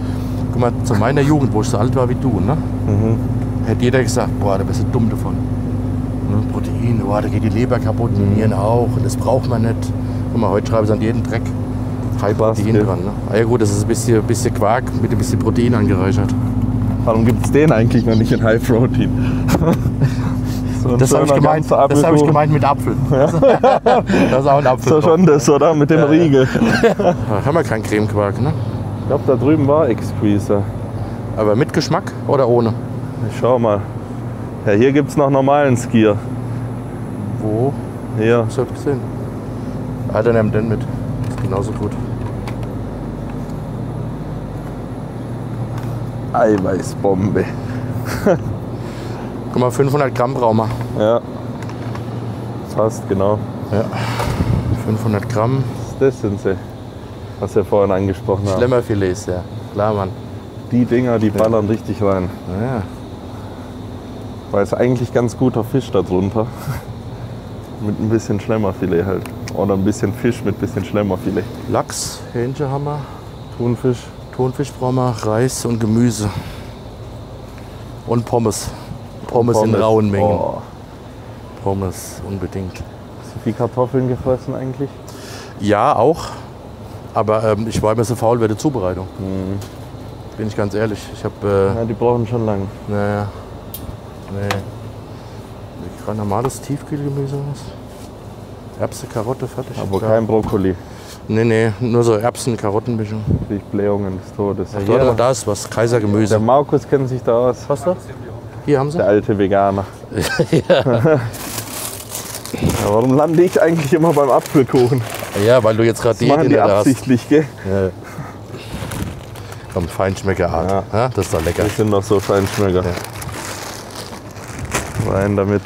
Guck mal, zu meiner Jugend, wo ich so alt war wie du, ne? Hätte jeder gesagt, boah, da bist du dumm davon. Ne? Protein, boah, da geht die Leber kaputt, die Nieren auch, und das braucht man nicht. Guck mal, heute schreiben sie an jeden Dreck High-Protein Basket. dran. Ne? Ja gut, das ist ein bisschen Quark mit ein bisschen Protein angereichert. Warum gibt es den eigentlich noch nicht in High Protein? So ein Das habe ich, schöner ganzer Apfelkuchen. gemeint mit Apfel. Das ist auch ein Apfel. So schon das, oder? Mit dem Riegel. Da haben wir keinen Cremequark, ne? Ich glaube, da drüben war Exqueezer. Aber mit Geschmack oder ohne? Ich schau mal. Ja, hier gibt es noch normalen Skier. Wo? Hier. Hast du das gesehen? Ah, dann nimm den mit. Ist genauso gut. Eiweißbombe. Guck mal, 500 Gramm brauchen wir. Ja. Fast, genau. Ja. 500 Gramm Das sind sie, was wir vorhin angesprochen haben. Schlemmerfilets, ja. Klar, Mann. Die Dinger, die ballern richtig rein. Ja. Weil es eigentlich ganz guter Fisch da drunter. Mit ein bisschen Schlemmerfilet halt. Oder ein bisschen Fisch mit ein bisschen Schlemmerfilet. Lachs, Hähnchen haben wir. Thunfisch. Thunfisch brauchen wir, Reis und Gemüse. Und Pommes. Pommes in rauen Mengen. Oh. Pommes, unbedingt. Hast du viel Kartoffeln gefressen eigentlich? Ja, auch. Aber ich war immer so faul bei der Zubereitung. Bin ich ganz ehrlich. Ich habe. Ja, die brauchen schon lange. Naja. Nee. Gerade normales Tiefkühlgemüse was. Erbse, Karotte, fertig. Aber kein Brokkoli. Nee, nur so Erbsen-Karottenmischung. Krieg Blähungen des Todes. Ja, warte mal, da ist was. Der Kaisergemüse. Markus kennt sich da aus. Was da? Hier haben sie. Der alte Veganer. Ja, warum lande ich eigentlich immer beim Apfelkuchen? Ja, weil du jetzt gerade Das machen die hinter hast. absichtlich, gell? Ja. Komm, Feinschmeckerart. Ja. Ja, das ist doch lecker. Das sind noch so Feinschmecker. Ja. Rein damit.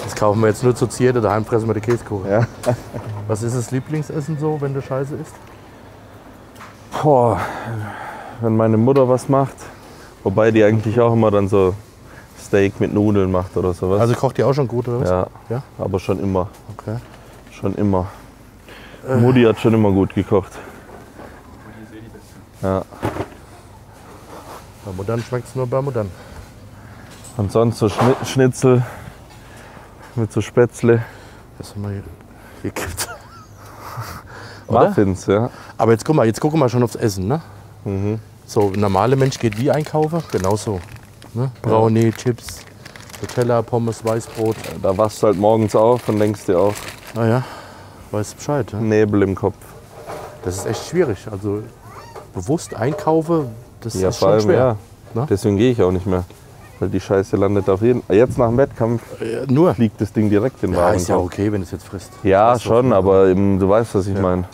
Das kaufen wir jetzt nur zur Zierde, daheim fressen wir die Käsekuchen. Ja. Was ist das Lieblingsessen so, wenn du Scheiße isst? Boah, wenn meine Mutter was macht, wobei die eigentlich auch immer dann so Steak mit Nudeln macht oder sowas. Also kocht die auch schon gut, oder was? ja, Ja? aber schon immer. Okay. Schon immer. Mutti hat schon immer gut gekocht. Ja. Bei Muttern schmeckt es nur bei Muttern. Und sonst so Schnitzel mit so Spätzle. Was haben wir hier gibt. Oder? Muffins, ja. Aber jetzt gucken wir schon aufs Essen, ne? So, ein normaler Mensch geht wie einkaufen? Genauso. Ne? Brownie, Chips, Nutella, Pommes, Weißbrot. Da wachst du halt morgens auf und denkst dir auch, Ah ja, weißt Bescheid. Ja? Nebel im Kopf. Das ist echt schwierig. Also bewusst einkaufen, das Ja, ist vor schon allem, schwer. ja. Ne? Deswegen gehe ich auch nicht mehr. Weil die Scheiße landet auf jeden Fall. Jetzt nach dem Wettkampf Nur. fliegt das Ding direkt in den Ja, ist ja Warenkorb. okay, wenn du es jetzt frisst. Ja, Das ist schon, doch- aber eben, du weißt, was ich meine.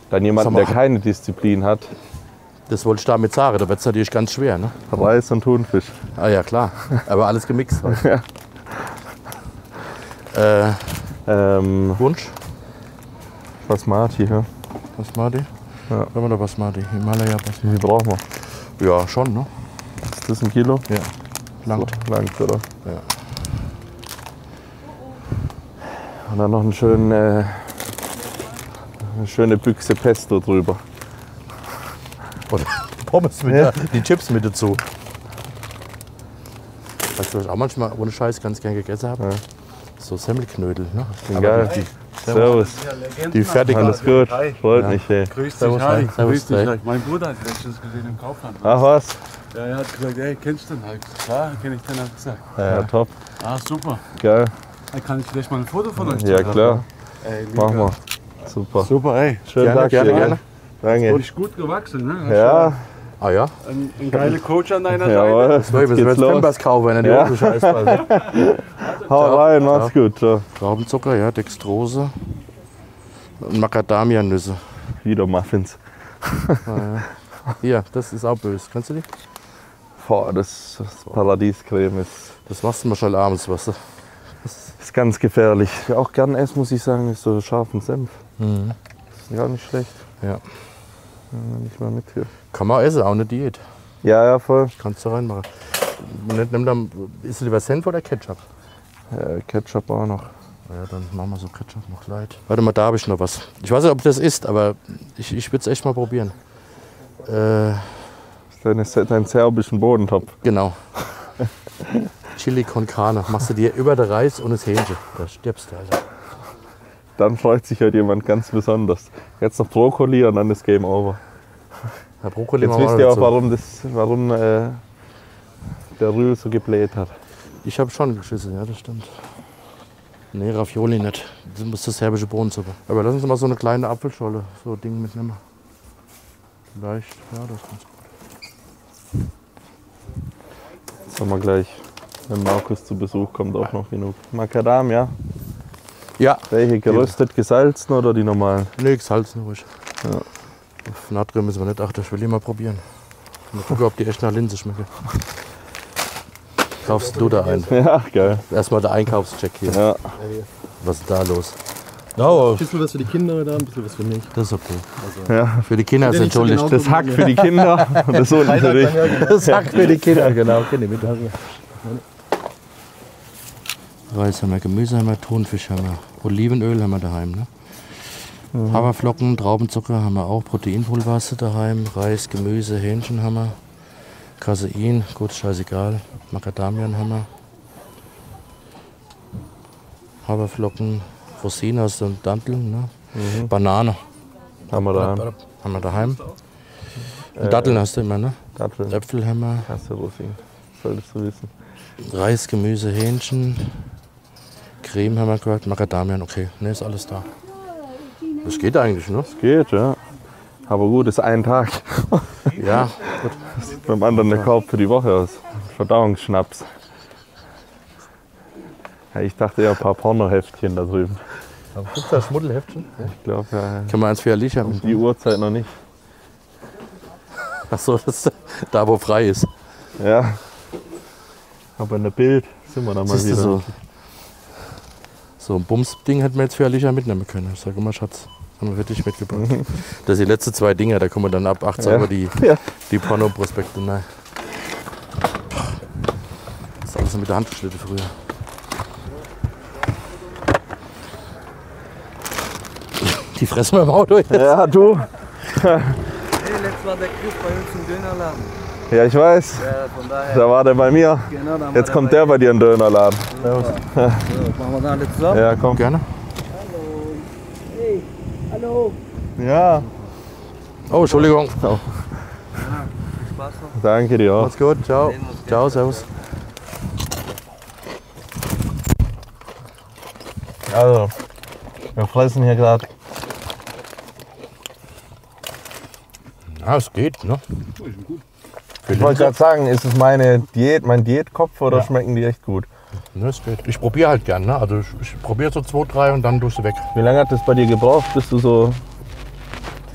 Dann jemanden, Sag der mal, keine Disziplin hat, Das wollte ich damit sagen, da wird es natürlich ganz schwer. Ne? Reis und Thunfisch. Ah ja, klar. Aber alles gemixt. Halt. Wunsch? Basmati, ja. Basmati? Ja. Haben wir da Basmati? Himalaya Basmati. Wie viel brauchen wir? Ja, schon, ne? Ist das 1 Kilo? Ja. Langt. So, langt, oder? Ja. Und dann noch eine schöne Büchse Pesto drüber. Und Pommes mit Ja. die Chips mit dazu. Weißt du, was ich auch manchmal ohne Scheiß ganz gern gegessen habe? Ja. So Semmelknödel, ne? Geil. Servus. Die fertig Alles gut. Freut Ja. mich, ey. Grüß Servus, dich, Harry. hi. Servus, Grüß dich. hi. Harry. Mein Bruder hat letztens gesehen im Kaufland. Ach was? Ja, er hat gesagt, ey, kennst du den? Hab ich gesagt, klar, kenn ich den, hab ich gesagt. Ja, top. Ah, super. Geil. Dann kann ich vielleicht mal ein Foto von euch Ja, machen? klar. Ey, mega. Machen wir. Super. Super, ey. Schönen Gerne, Tag gerne, dir. gerne. Danke. Und ich gut gewachsen, ne? Hast Ja, Ah ja? schon Ein geiler Coach an deiner jawohl. Seite. Jetzt So, wir müssen geht's jetzt los. Pampers kaufen, wenn er die Ja. Hose scheiß passt. Hau rein, mach's gut. Ciao. Traubenzucker, ja, Dextrose und Macadamia-Nüsse. Wieder Muffins. Ja. Hier, das ist auch böse. Kennst du die? Boah, das Paradiescreme ist Das machst du mal schon abends, weißt du. ganz gefährlich. Ich auch gern esse, muss ich sagen, ist so scharfen Senf. Mhm. Ist gar nicht schlecht. Ja. Nicht mal mit hier. Kann man essen, auch eine Diät. Ja, voll. Kannst du reinmachen. Nimm dann, isst du lieber Senf oder Ketchup? Ja, Ketchup auch noch. Ja, dann machen wir so Ketchup noch leid. Warte mal, da habe ich noch was. Ich weiß nicht, ob das ist, aber ich würde es echt mal probieren. Deinen serbischen Bodentopf. Genau. Chili con carne. Machst du dir über den Reis und das Hähnchen. Da stirbst du, Alter. Dann freut sich heute jemand ganz besonders. Jetzt noch Brokkoli und dann ist Game Over. Ja, Brokkoli Jetzt machen wir wisst ihr auch, dazu. warum der Rühl so gebläht hat. Ich habe schon geschissen, ja, das stimmt. Nee, Ravioli nicht. Das ist serbische Bohnensuppe. Aber lass uns mal so eine kleine Apfelscholle, so ein Ding mitnehmen. Vielleicht, ja, das ist ganz gut. Jetzt haben wir gleich, wenn Markus zu Besuch kommt, auch noch genug. Macadamia. Ja. Welche geröstet, gesalzen oder die normalen? Nee, gesalzen ruhig. Ja. Auf Natrium müssen wir nicht achten, ich will die mal probieren. Mal gucken, ob die echt nach Linse schmecken. Kaufst du da ein? Ja, geil. Erstmal der Einkaufscheck hier. Ja. Was ist da los? Ein bisschen was für die Kinder da, ein bisschen was für mich. Das ist okay. Ja. Für die Kinder ist Ja, nicht so entschuldigt. genau. Das Hack für die Kinder und das unten für dich. Das Hack für die Kinder, genau. Reis haben wir, Gemüse haben wir, Thunfisch haben wir, Olivenöl haben wir daheim. Ne? Haferflocken, Traubenzucker haben wir auch, Proteinpulver hast du daheim, Reis, Gemüse, Hähnchen haben wir, Casein, gut, scheißegal, Macadamien haben wir, Haferflocken, Rosinen hast du und Datteln, ne? Banane Haben wir da. haben wir daheim. Datteln hast du immer, ne? Datteln. Äpfel haben wir, Hast du Rosinen. Solltest du wissen. Reis, Gemüse, Hähnchen, Creme haben wir gehört, Macadamien, okay, ne, ist alles da. Das geht eigentlich, ne? Geht, ja. Aber gut, ist ein Tag. Ja, gut. Beim anderen der Korb für die Woche aus. Verdauungsschnaps. Ja, ich dachte eher ein paar Pornoheftchen da drüben. Gibt es da Schmuddelheftchen? Ich glaube, ja, Können wir eins für Alicia um mit? die Uhrzeit noch nicht. Achso, das ist da, wo frei ist. Ja. Aber in der Bild sind wir da mal Siehst du, wieder. so ein Bums-Ding hätten wir jetzt für Alicia mitnehmen können. Ich sage immer, Schatz, haben wir für dich mitgebracht. Das sind die letzten 2 Dinger, da kommen wir dann ab 18 Ja. Uhr die, Ja. die Porno-Prospekte. Nein. Das ist alles noch mit der Hand geschnitten früher. Die fressen wir im Auto jetzt. Ja, du. Hey, letztes war der Chris bei uns im Dönerladen. Ja, ich weiß. Ja, von daher. Da war der bei mir. Genau, dann Jetzt kommt der bei dir in den Dönerladen. So, machen wir da alle zusammen. Ja, komm. Gerne. Hey, hallo. Ja. Oh, Entschuldigung. Spaß noch. Danke dir auch. Macht's gut. Ciao. Ciao, servus. Also, wir fressen hier gerade. Ja, es geht, ne? Ich wollte gerade sagen, ist es meine Diät, mein Diätkopf oder schmecken die echt gut? Ne, es geht. Ich probiere halt gern, ne? Also ich probiere so 2, 3 und dann tust du weg. Wie lange hat das bei dir gebraucht, bis du so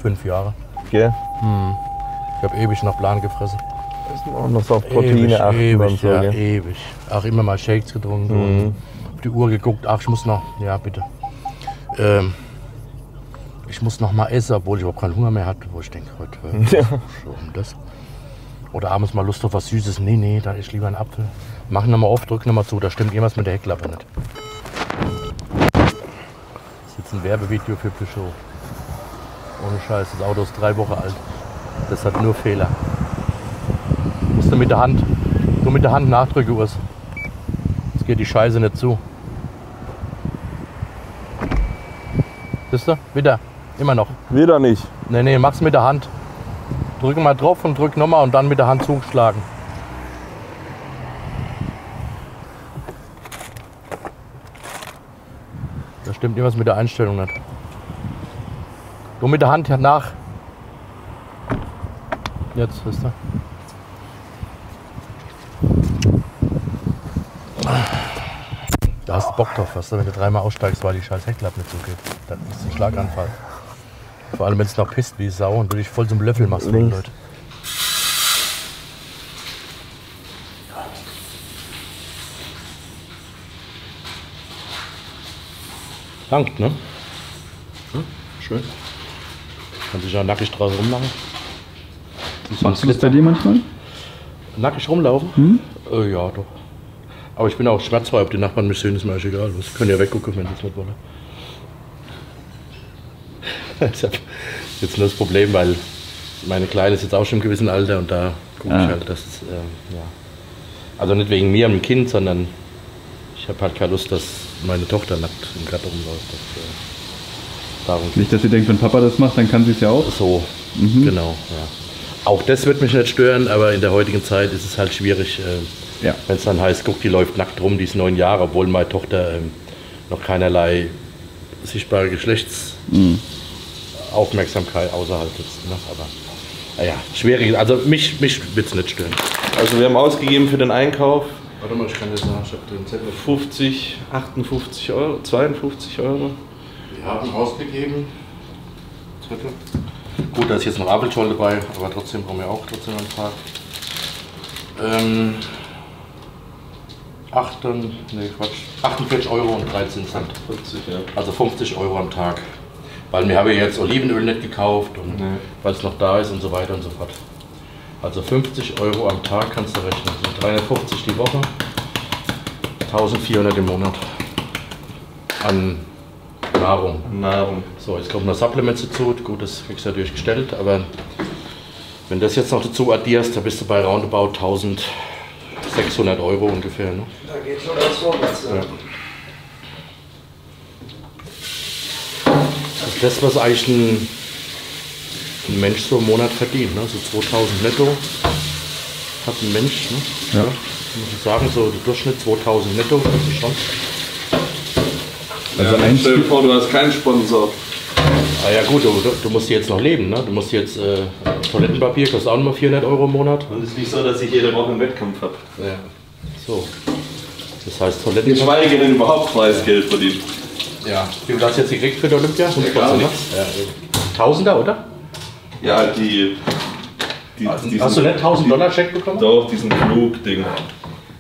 5 Jahre. gell? Ich habe ewig nach Plan gefressen. auch noch so auf Proteine achten und so, ja, gell? ewig. Auch immer mal Shakes getrunken und auf die Uhr geguckt. Ach, ich muss noch, ja bitte. Ich muss noch mal essen, obwohl ich überhaupt keinen Hunger mehr hatte. Wo ich denke, heute, warum das? Oder abends mal Lust auf was Süßes. Nee, da ist lieber ein Apfel. Mach noch mal auf, drück noch mal zu. Da stimmt irgendwas mit der Heckklappe nicht. Das ist jetzt ein Werbevideo für Peugeot. Ohne Scheiß, das Auto ist 3 Wochen alt. Das hat nur Fehler. Musst du mit der Hand, nur mit der Hand nachdrücken, Urs. Jetzt geht die Scheiße nicht zu. Siehst du? Wieder. Immer noch. Wieder nicht. Nee, mach's mit der Hand. Drück mal drauf und drück nochmal und dann mit der Hand zuschlagen. Da stimmt irgendwas mit der Einstellung nicht. Du mit der Hand nach. Jetzt, siehst du? Da hast du Bock drauf, weißt du, wenn du 3-mal aussteigst, weil die scheiß Heckklappe nicht so geht. Dann ist ein Schlaganfall. Vor allem wenn es noch pisst wie Sau und du dich voll zum Löffel machst für die Leute. Langt, ne? Hm? Schön. Kann sich ja nackig drauf rummachen. Machst du das bei dir manchmal? Nackig rumlaufen? Ja, doch. Aber ich bin auch schmerzfrei, ob die Nachbarn mich sehen, ist mir eigentlich egal. Das können ja weggucken, wenn sie es nicht wollen. Ich habe jetzt nur das Problem, weil meine Kleine ist jetzt auch schon im gewissen Alter und da gucke ich halt, dass es, ja. Also nicht wegen mir und dem Kind, sondern ich habe halt keine Lust, dass meine Tochter nackt im Garten rumläuft. Darum nicht, dass sie denkt, wenn Papa das macht, dann kann sie es ja auch. So, genau, ja. Auch das wird mich nicht stören, aber in der heutigen Zeit ist es halt schwierig, wenn es dann heißt, guck, die läuft nackt rum, die ist 9 Jahre, obwohl meine Tochter noch keinerlei sichtbare Geschlechtsaufmerksamkeit außerhalb ist. Ne? Aber naja, schwierig, also mich wird es nicht stören. Also wir haben ausgegeben für den Einkauf. Warte mal, ich kann jetzt nach, ich habe den Zettel. 50, 58 Euro, 52 Euro. Wir haben ausgegeben. Zettel. Gut, da ist jetzt noch Apfelschorle dabei, aber trotzdem brauchen wir auch trotzdem einen Tag. 48,13 Euro. 50, ja. Also 50 Euro am Tag. Weil wir haben ja jetzt Olivenöl nicht gekauft und weil es noch da ist und so weiter und so fort. Also 50 Euro am Tag kannst du rechnen. Das sind 350 die Woche, 1400 im Monat an Nahrung. So, jetzt kommt noch Supplements dazu. Gut, das kriegst du natürlich gestellt, aber wenn das jetzt noch dazu addierst, da bist du bei roundabout 1600 Euro ungefähr. Ne? Da geht schon was vorwärts. Ja. Das ist das, was eigentlich ein Mensch so im Monat verdient. Ne? So 2000 netto hat ein Mensch. Ne? Ja. Muss ich sagen, so der Durchschnitt 2000 netto, das ist schon. Also stell dir vor, du hast keinen Sponsor. Ah ja gut, du musst jetzt noch leben. Ne? Du musst jetzt Toilettenpapier, kostet auch nur 400 Euro im Monat. Und es ist nicht so, dass ich jede Woche einen Wettkampf habe. Ja. So. Das heißt Toilettenpapier. Geschweige denn überhaupt Preisgeld verdient. Ja. Wie viel hast du jetzt gekriegt für die Olympia? Ja, gar nichts. Ja, Tausender, oder? Ja, hast du nicht $1000 Scheck bekommen? Doch, diesen Flugding.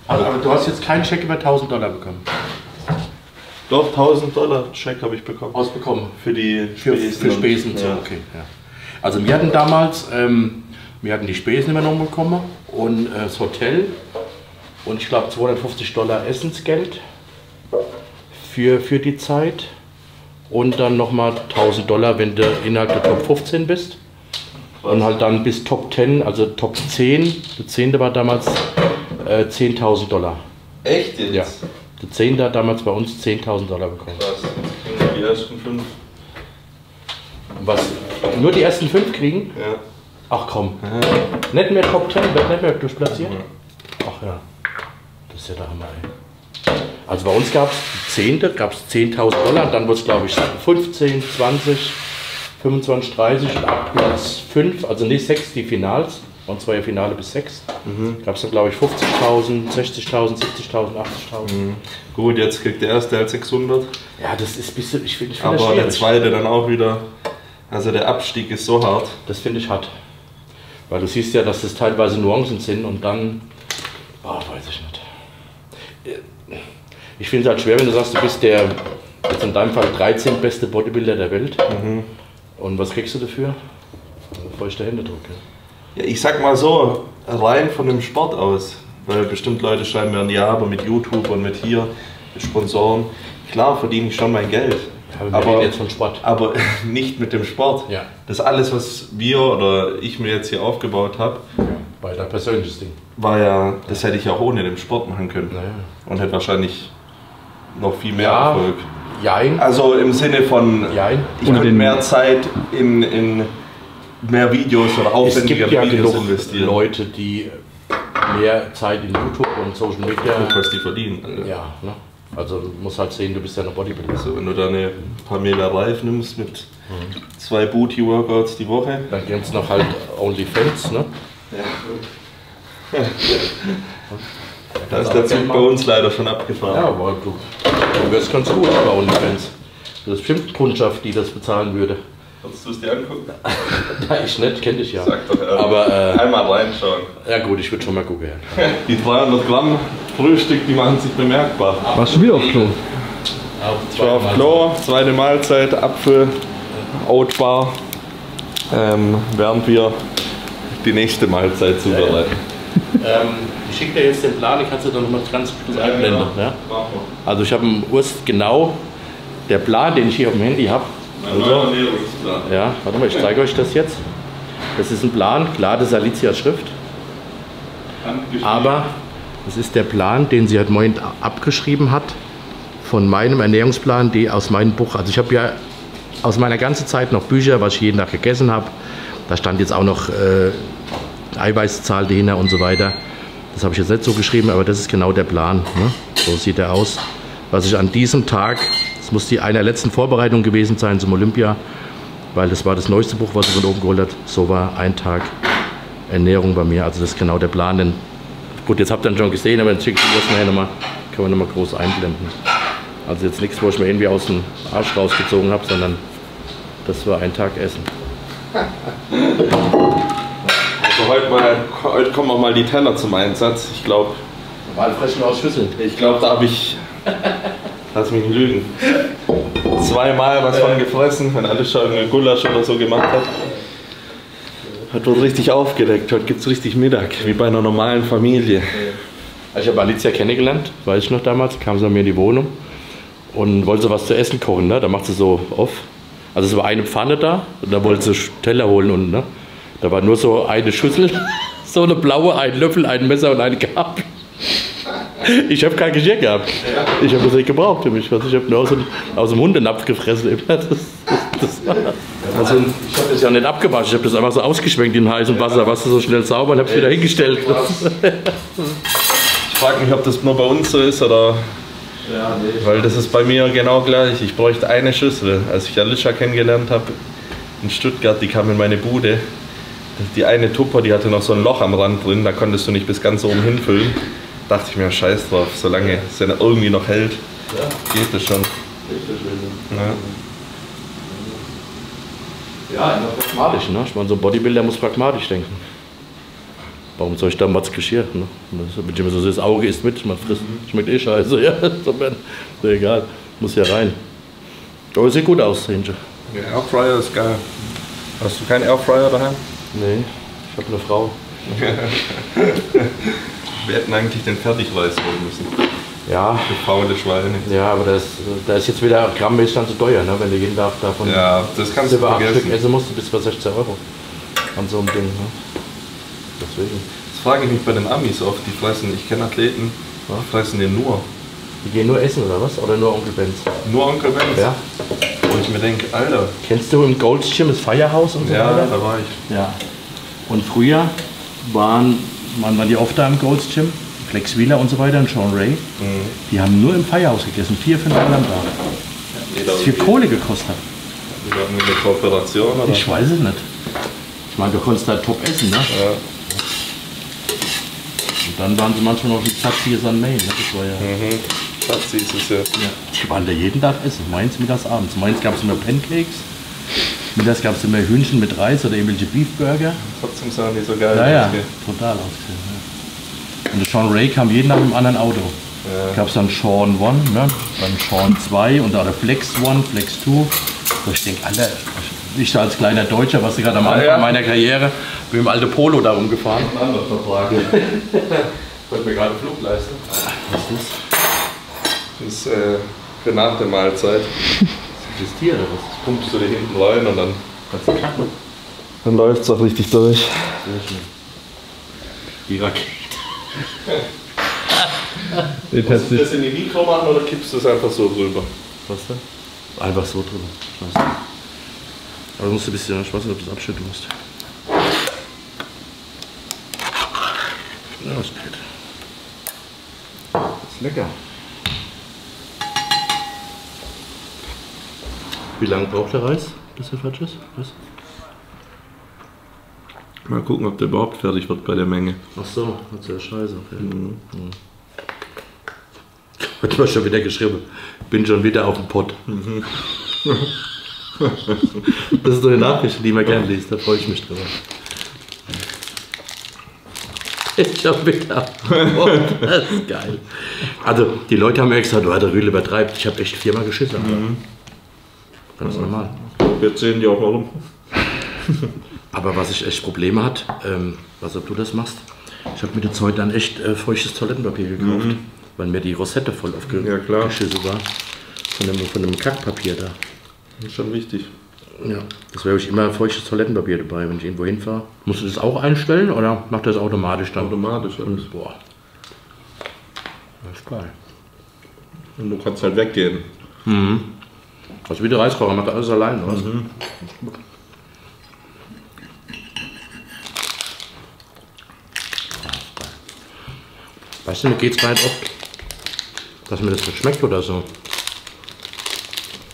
Also, aber du hast jetzt keinen Scheck über $1000 bekommen? Doch, $1000 Scheck habe ich bekommen. Ausbekommen? Für die Spesen. Für Spesen, so, okay. Ja. Also wir hatten damals, wir hatten die Spesen übernommen bekommen und das Hotel und ich glaube $250 Essensgeld für die Zeit und dann nochmal $1000, wenn du innerhalb der Top 15 bist. Und halt dann bis Top 10, also Top 10, der 10. war damals $10.000. Echt jetzt? Ja. Der 10. hat damals bei uns $10.000 bekommen. Krass, die ersten 5. Was? Nur die ersten 5 kriegen? Ja. Ach komm. Nicht mehr Top 10, wird nicht mehr durchplatziert? Ach ja. Das ist ja der Hammer, ey. Also bei uns gab es die 10. gab es $10.000, dann wurde es glaube ich 15, 20, 25, 30 und ab Platz 5, also nicht 6 die Finals, und zwar ja Finale bis 6, gab es dann glaube ich 50.000, 60.000, 70.000, 80.000. Gut, jetzt kriegt der erste halt 600. Ja, das ist ein bisschen, ich finde aber das schwierig. der zweite dann auch wieder, also der Abstieg ist so hart. Das finde ich hart. Weil du siehst ja, dass das teilweise Nuancen sind und dann, weiß ich nicht. Ich finde es halt schwer, wenn du sagst, du bist der, jetzt in deinem Fall 13. beste Bodybuilder der Welt. Und was kriegst du dafür? Feuchter Händedruck. Ja, ich sag mal so, rein von dem Sport aus, weil bestimmt Leute schreiben mir, ja, aber mit YouTube und mit hier, mit Sponsoren, klar verdiene ich schon mein Geld. Ja, wir reden jetzt von Sport. Aber nicht mit dem Sport. Ja. Das alles, was wir oder ich mir jetzt hier aufgebaut habe, war dein persönliches Ding. War ja, das hätte ich auch ohne den Sport machen können. Naja. Und hätte wahrscheinlich noch viel mehr Erfolg. Jein. Also im Sinne von, ich könnte mehr Zeit in mehr Videos oder aufwendiger Videos investieren. Leute, die mehr Zeit in YouTube und Social Media. Guck, was die verdienen. Alter. Ja, ne? Also du musst halt sehen, du bist ja eine Bodybuilder. Also wenn du da eine Pamela Reif nimmst mit 2 Booty-Workouts die Woche. Dann gibt es noch halt OnlyFans, ne? Ja. Da ist der Zug bei uns leider schon abgefahren. Ja, aber du wirst ganz gut bei OnlyFans. Das ist bestimmt Kundschaft, die das bezahlen würde. Würdest du es dir angucken? Ja, ich nicht, kenn dich ja. Sag doch, aber einmal reinschauen. Ja gut, ich würde schon mal gucken. Ja. Die 300 Gramm Frühstück, die machen sich bemerkbar. Warst du wieder auf Klo? Ich war auf Klo, zweite Mahlzeit, Apfel, Oatbar, während wir die nächste Mahlzeit zubereiten. Ich schicke dir jetzt den Plan, ich kann es dir dann noch ganz kurz einblenden. Ja? Also ich habe einen Urs genau, der Plan, den ich hier auf dem Handy habe. Also, ja, warte mal, ich zeige euch das jetzt. Das ist ein Plan, klar, das ist Alicias Schrift. Aber das ist der Plan, den sie heute Morgen abgeschrieben hat von meinem Ernährungsplan, die aus meinem Buch. Also ich habe ja aus meiner ganzen Zeit noch Bücher, was ich jeden Tag gegessen habe. Da stand jetzt auch noch Eiweißzahl dahinter und so weiter. Das habe ich jetzt nicht so geschrieben, aber das ist genau der Plan. Ne? So sieht er aus. Was ich an diesem Tag, das muss die einer letzten Vorbereitung gewesen sein zum Olympia, weil das war das neueste Buch, was er von oben geholt hat. So war ein Tag Ernährung bei mir. Also das ist genau der Plan. Denn, gut, jetzt habt ihr ihn schon gesehen, aber dann schicke ich das nachher nochmal, können wir nochmal groß einblenden. Also jetzt nichts, wo ich mir irgendwie aus dem Arsch rausgezogen habe, sondern das war ein Tag Essen. Also heute kommen auch mal die Teller zum Einsatz. Ich glaube, Normal fressen aus Schüsseln. Ich glaube, da habe ich, lass mich nicht lügen, 2-mal was von gefressen, wenn alles schon einen Gulasch oder so gemacht hat. Hat wohl richtig aufgedeckt. Heute gibt es richtig Mittag, wie bei einer normalen Familie. Ich habe Alicia kennengelernt, weiß ich noch damals, kam sie bei mir in die Wohnung und wollte sie was zu essen kochen. Ne? Da macht sie so auf. Also es war eine Pfanne da und da wollte sie Teller holen unten. Ne? Da war nur so eine Schüssel, so eine blaue, ein Löffel, ein Messer und eine Gabel. Ich habe kein Geschirr gehabt. Ich habe das nicht gebraucht für mich. Ich habe nur aus dem Hundenapf gefressen. Also ich habe das ja nicht abgewaschen. Ich habe das einfach so ausgeschwenkt in heißem Wasser, was so schnell sauber und habe es wieder hingestellt. Ich frage mich, ob das nur bei uns so ist oder. Ja, nee. Weil das ist bei mir genau gleich. Ich bräuchte eine Schüssel. Als ich Alicia kennengelernt habe in Stuttgart, die kam in meine Bude. Die eine Tupper, die hatte noch so ein Loch am Rand drin, da konntest du nicht bis ganz oben hinfüllen. Dachte ich mir, scheiß drauf, solange es ja irgendwie noch hält, geht das schon. Ja, immer pragmatisch. Ne? Ich meine, so ein Bodybuilder muss pragmatisch denken. Warum soll ich da Mats Geschirr? Ne? Das Auge isst mit, man frisst, schmeckt eh scheiße. Ja, so egal, muss ja rein. Aber es sieht gut aus, Angel. Der Airfryer ist geil. Hast du keinen Airfryer daheim? Nee, ich habe eine Frau. Wir hätten eigentlich den Fertigreis holen müssen. Ja. Gefaule Schweine. Ja, aber da ist jetzt wieder grammmäßig dann zu teuer, ne? Wenn du jeden Tag davon ja, das kannst du vergessen. Stück essen musst, bis bei 16 Euro an so einem Ding. Ne? Deswegen. Das frage ich mich bei den Amis oft. Die fressen, ich kenne Athleten, die fressen den nur. Die gehen nur essen oder was? Oder nur Onkel Benz? Nur Onkel Benz? Ja. Wo ich mir denke, Alter. Kennst du im Gold's Gym das Firehouse und so ja, weiter? Ja, da war ich. Ja. Und früher waren die oft da im Gold's Gym, Flex Wheeler und so weiter und Sean Ray. Die haben nur im Firehouse gegessen, 4-5 Mal am Tag. Das viel Kohle gekostet hat. Die hatten eine Kooperation oder? Ich weiß es nicht. Ich meine, du konntest da top essen, ne? Ja. Und dann waren sie manchmal noch die Zatzis an Main, ne? Das war ja. Zatzis ist ja. Die waren da jeden Tag essen, meins mittags, abends. Meins gab es immer Pancakes. Mittags gab es immer Hühnchen mit Reis oder irgendwelche Beefburger. Trotzdem sahen die so geil ja, aus. total ausgesehen. Ja. Und der Sean Ray kam jeden Tag mit einem anderen Auto. Ja. Gab es dann Sean 1, ne? Dann Sean 2 und da der Flex 1, Flex 2. Ich denke, Alter, ich als kleiner Deutscher, was gerade am Anfang meiner Karriere, bin im alte Polo da rumgefahren. Ein anderer Vertrag. Wollte mir gerade Flug leisten. Was ist das? Das ist für nach der Mahlzeit. Das ist Tier oder was? Das pumpst du dir hinten rein und dann. Kannst du knacken? Dann läuft es auch richtig durch. Sehr schön. Die Rakete. Musst du das in die Mikro machen oder kippst du es einfach so drüber? Was denn? Einfach so drüber. Ich weiß nicht. Aber du musst ein bisschen, ich weiß nicht, ob du das abschütten musst. Ja, das geht. Das ist lecker. Wie lange braucht der Reis, bis er fertig ist? Was? Mal gucken, ob der überhaupt fertig wird bei der Menge. Ach so, das ist ja scheiße. Okay. Hat man schon wieder geschrieben. Bin schon wieder auf dem Pott. Das ist so eine Nachricht, die man gerne liest, da freue ich mich drüber. Ich hab wieder. Oh, das ist geil. Also, die Leute haben mir gesagt, oh, der Rühle übertreibt. Ich habe echt 4-mal geschissen. Ganz normal. Jetzt sehen die auch warum. Aber was ich echt Probleme hat, was ob du das machst, ich habe mir jetzt heute dann echt feuchtes Toilettenpapier gekauft, weil mir die Rosette voll aufgeschissen war. Von dem Kackpapier da. Das ist schon wichtig. Ja, das wäre ich immer feuchtes Toilettenpapier dabei, wenn ich irgendwo hinfahre. Musst du das auch einstellen oder macht das automatisch dann? Automatisch alles. Boah. Das ist geil. Und du kannst halt weggehen. Also wie der Reiskocher, macht alles allein, oder? Weißt du, mir geht es gar nicht oft, dass mir das nicht schmeckt oder so.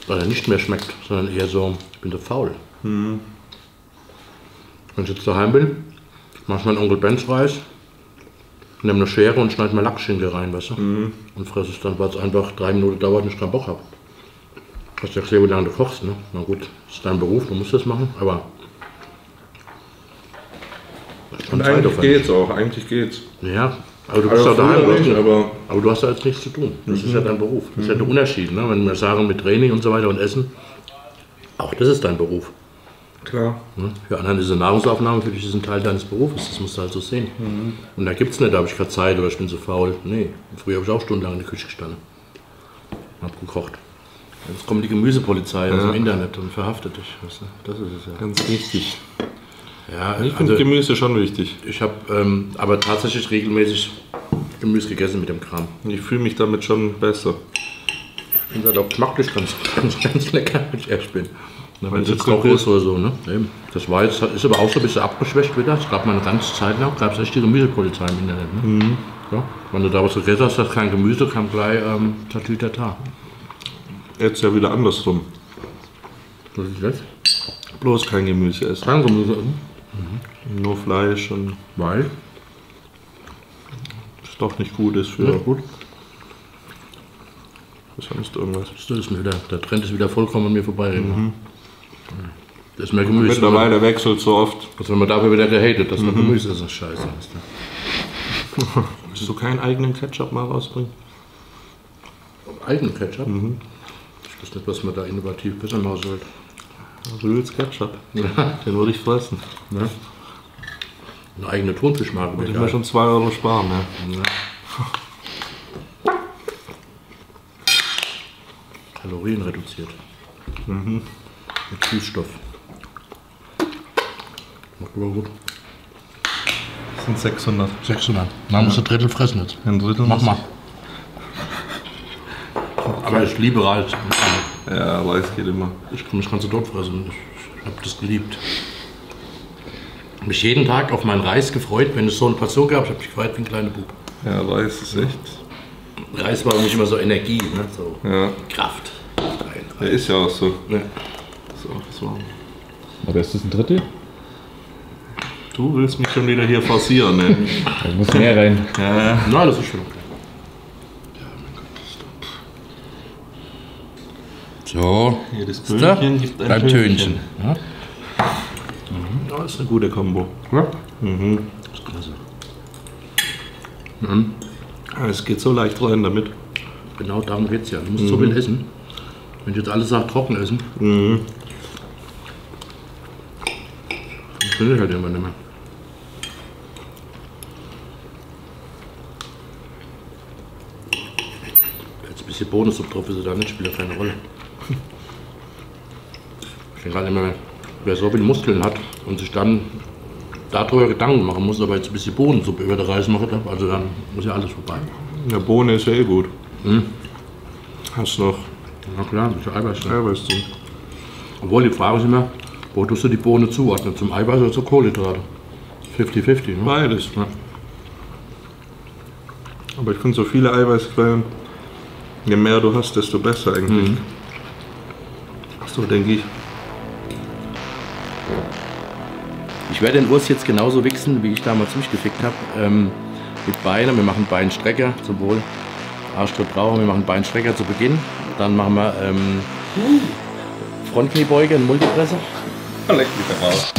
Oder nicht mehr schmeckt, sondern eher so, ich bin so faul. Wenn ich jetzt daheim bin, mache ich meinen Onkel Benz Reis, nehme eine Schere und schneide mir Lachsschinken rein, weißt du? Und fresse es dann, weil es einfach 3 Minuten dauert und ich keinen Bock habe. Hast ja gesehen, wie lange du kochst, ne? Na gut, das ist dein Beruf, du musst das machen, aber... Und eigentlich geht's auch, eigentlich geht's. Ja, aber du bist ja daheim, nicht, aber du hast da jetzt nichts zu tun. Das ist ja dein Beruf. Das ist ja der Unterschied, ne? Wenn wir sagen, mit Training und so weiter und Essen, auch das ist dein Beruf. klar. Ne? Für anderen ist es eine Nahrungsaufnahme, für dich ist es ein Teil deines Berufes, das musst du halt so sehen. Und da gibt es nicht, da habe ich keine Zeit oder ich bin so faul. Nee, früher habe ich auch stundenlang in der Küche gestanden. Hab gekocht. Jetzt kommt die Gemüsepolizei aus dem Internet und verhaftet dich. Weißt du? Das ist es ja. Ganz wichtig. Ja, Ich finde Gemüse schon wichtig. Ich habe aber tatsächlich regelmäßig Gemüse gegessen mit dem Kram. Ich fühle mich damit schon besser. Ich finde das auch geschmacklich ganz lecker, wenn ich ehrlich bin. Wenn es das jetzt noch ist oder so. Ne? Eben. Das war jetzt, ist aber auch so ein bisschen abgeschwächt wieder. Es gab mal eine ganze Zeit lang, gab es echt die Gemüsepolizei im Internet. Ne? Ja? Wenn du da was gegessen hast, das kein Gemüse, kam gleich Tatütata. Jetzt ja wieder andersrum. Was ist das? Bloß kein Gemüse essen. Kein Gemüse essen? Nur Fleisch und Weil? das doch nicht gut ist für gut. sonst irgendwas. Das ist mir wieder, der Trend ist wieder vollkommen an mir vorbei. Das ist mehr Gemüse. Mittlerweile wechselt so oft. Also wenn man dafür wieder gehatet, dass man Gemüse ist, das scheiße. Weißt du? Willst du keinen eigenen Ketchup mal rausbringen? Eigenen Ketchup? Ich weiß nicht, was man da innovativ besser machen sollte. Rühls Ketchup. Den würde ich fressen. Ne? Eine eigene Thunfischmarke. Würde ich mir schon 2 Euro sparen. Ne? Ja. Kalorien reduziert. Mit Süßstoff. Macht aber gut. Das sind 600. 600. Man muss ein Drittel fressen jetzt. Ein Drittel? Mach mal. Aber ich liebe Reis. Ja, Reis geht immer. Ich kann so dort fressen. Ich habe das geliebt. Ich habe mich jeden Tag auf meinen Reis gefreut, wenn es so eine Portion gab. Ich habe mich gefreut wie ein kleiner Bub. Ja, Reis ist echt. Reis war für mich immer so Energie, ne? So Ja. Kraft. Der ist ja auch so. Ja. So, das war. Aber ist das ein Drittel? Du willst mich schon wieder hier forcieren, ne? Da muss mehr rein. Ja. Na, das ist schon okay. So, Jedes ist da? Böhnchen gibt Ein Tönchen. Ja? Ja, das ist eine gute Kombo. Ja? Das ist klasse. Es geht so leicht rein damit. Genau darum geht es ja. Du musst so viel essen. Wenn ich jetzt alles sage, trocken essen, das will ich halt immer nicht mehr. Jetzt ein bisschen Bonussuppe drauf ist da nicht, spielt ja keine Rolle. Ich denke halt immer, wer so viele Muskeln hat und sich dann darüber Gedanken machen muss, aber jetzt ein bisschen Bohnensuppe über der Reis machen, also dann muss ja alles vorbei. Eine Bohne ist ja eh gut. Hast noch Na klar, ein bisschen Eiweiß drin. Eiweiß drin. Obwohl, die Frage ist immer, wo tust du die Bohne zuordnen? Zum Eiweiß oder zur Kohlenhydrate? 50-50, ne? Beides. Ja. Aber ich finde so viele Eiweißquellen, je mehr du hast, desto besser eigentlich. So denke ich. Ich werde den Urs jetzt genauso wichsen, wie ich damals mich gefickt habe. Mit Beinen. Wir machen Beinstrecker, sowohl Arschtritt brauchen. Wir machen Beinstrecker zu Beginn. Dann machen wir Frontkniebeuge und Multipresse. Leck mich am Arsch.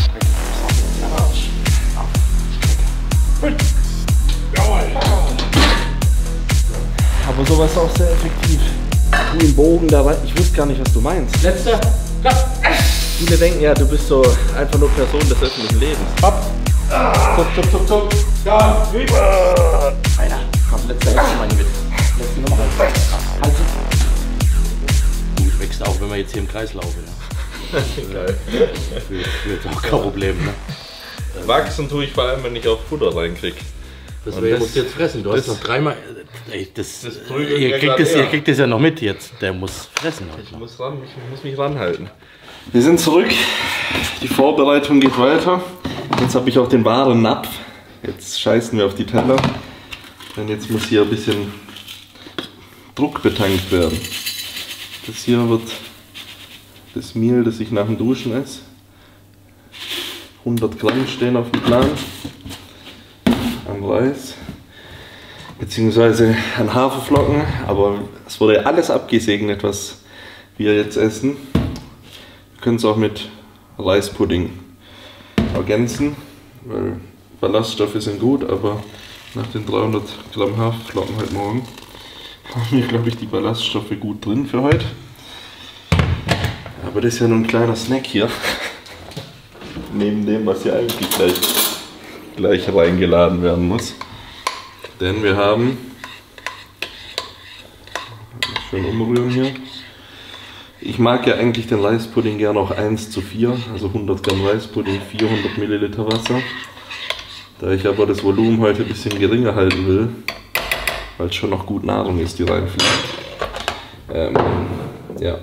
Aber sowas ist auch sehr effektiv. Du im Bogen dabei, ich wusste gar nicht, was du meinst. Letzter. Viele denken ja, du bist so einfach nur Person des öffentlichen Lebens. Hopp. Zuck. Ja, Einer. Komm, letzter mal mit. Letzte Nummer. Halt. Gut, wächst auch, wenn wir jetzt hier im Kreis laufen. Ja. Geil. Wird auch kein Problem, ne? Wachsen tue ich vor allem, wenn ich auch Futter reinkriege. Deswegen musst du jetzt fressen. Du hast noch dreimal. Ey, ihr kriegt das ja noch mit jetzt. Der muss fressen heute. Ich muss mich ranhalten. Wir sind zurück. Die Vorbereitung geht weiter. Jetzt habe ich auch den wahren Napf. Jetzt scheißen wir auf die Teller. Denn jetzt muss hier ein bisschen Druck betankt werden. Das hier wird das Mehl, das ich nach dem Duschen esse. 100 Gramm stehen auf dem Plan. An Reis. Beziehungsweise an Haferflocken. Aber es wurde alles abgesegnet, was wir jetzt essen. Wir können es auch mit Reispudding ergänzen, weil Ballaststoffe sind gut, aber nach den 300 Gramm Haferflocken heute Morgen haben wir, glaube ich, die Ballaststoffe gut drin für heute. Aber das ist ja nur ein kleiner Snack hier, neben dem, was hier eigentlich gleich reingeladen werden muss. Denn wir haben, schön umrühren hier. Ich mag ja eigentlich den Reispudding gerne auch 1:4, also 100 Gramm Reispudding, 400 Milliliter Wasser. Da ich aber das Volumen heute ein bisschen geringer halten will, weil es schon noch gut Nahrung ist, die reinfliegt. Ja.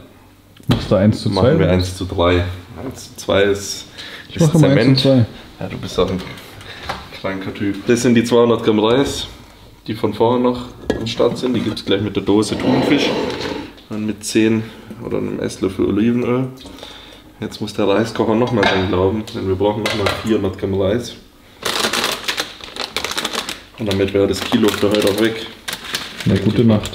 Machst du 1:2? Machen wir 1:3. 1:2 ist ich mache mal 1:2. Ja, du bist auch ein kranker Typ. Das sind die 200 Gramm Reis, die von vorne noch am Start sind. Die gibt es gleich mit der Dose Thunfisch. Und mit 10 oder einem Esslöffel Olivenöl. Jetzt muss der Reiskocher nochmal dran glauben, denn wir brauchen nochmal 400 Gramm Reis. Und damit wäre das Kilo für heute auch weg. Na, gute Nacht.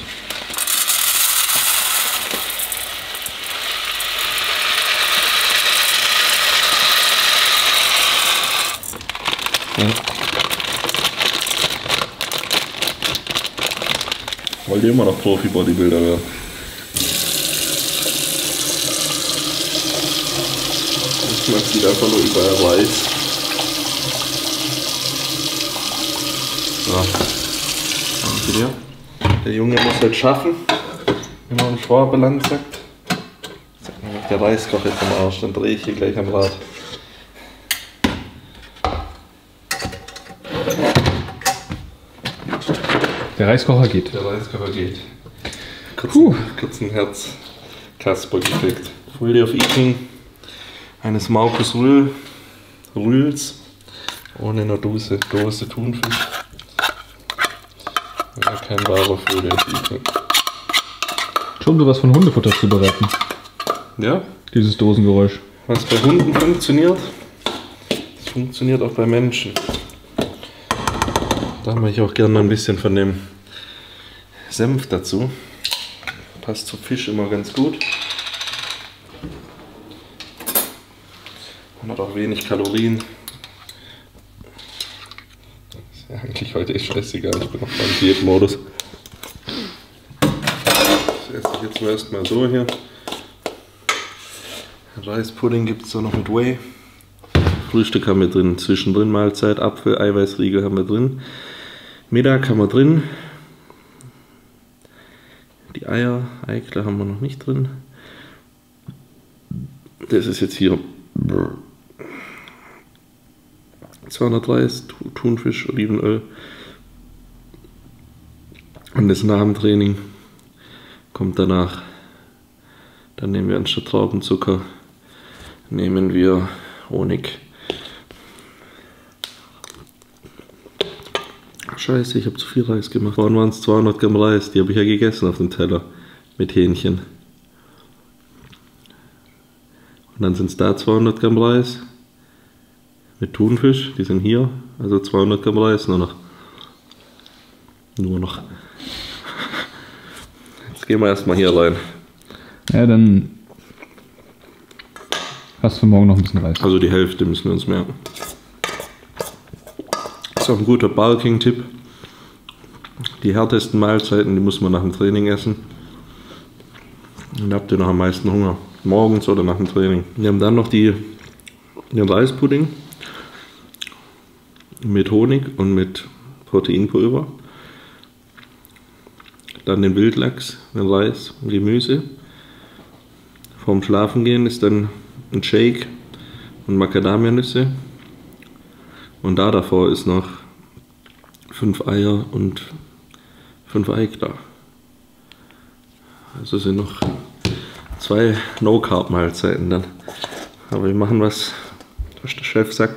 Ja. Wollt ihr immer noch Profi-Bodybuilder werden? Man sieht einfach nur überall Reis. So. Danke dir. Der Junge muss halt schaffen, wie man im Schwabenland sagt. Sagt mir, der Reiskocher jetzt am Arsch, dann drehe ich hier gleich am Rad. Der Reiskocher geht. Der Reiskocher geht. Kurzen Herzkasper gekriegt. Folie of Eating eines Markus Rühls ohne eine Dose Thunfisch. Ja, kein wahrer Folie of Eating. Schon sowas von Hundefutter zubereiten. Ja? Dieses Dosengeräusch. Was bei Hunden funktioniert, das funktioniert auch bei Menschen. Da mache ich auch gerne ein bisschen von dem Senf dazu. Passt zu Fisch immer ganz gut. Und hat auch wenig Kalorien. Ist ja eigentlich heute echt scheißegal, ich bin noch beim Diätmodus. Das esse ich jetzt erstmal so hier. Reispudding gibt es auch noch mit Whey. Frühstück haben wir drin, zwischendrin Mahlzeit, Apfel, Eiweißriegel haben wir drin. Mittag haben wir drin. Die Eikler haben wir noch nicht drin. Das ist jetzt hier 200 Reis, Thunfisch, Olivenöl. Und das nach dem Training kommt danach. Dann nehmen wir anstatt Traubenzucker, nehmen wir Honig. Scheiße, ich habe zu viel Reis gemacht. Vorhin waren es 200 Gramm Reis, die habe ich ja gegessen auf dem Teller mit Hähnchen. Und dann sind es da 200 Gramm Reis mit Thunfisch, die sind hier, also 200 Gramm Reis nur noch. Jetzt gehen wir erstmal hier rein. Ja, dann Hast für morgen noch ein bisschen Reis? Also die Hälfte müssen wir uns merken. Das ist auch ein guter Bulking-Tipp. Die härtesten Mahlzeiten, die muss man nach dem Training essen. Dann habt ihr noch am meisten Hunger. Morgens oder nach dem Training. Wir haben dann noch den Reispudding mit Honig und mit Proteinpulver. Dann den Wildlachs, den Reis und Gemüse. Vorm Schlafengehen ist dann ein Shake und Macadamianüsse. Und da davor ist noch 5 Eier und 5 Eiklar. Also sind noch 2 No-Carb-Mahlzeiten dann. Aber wir machen was der Chef sagt.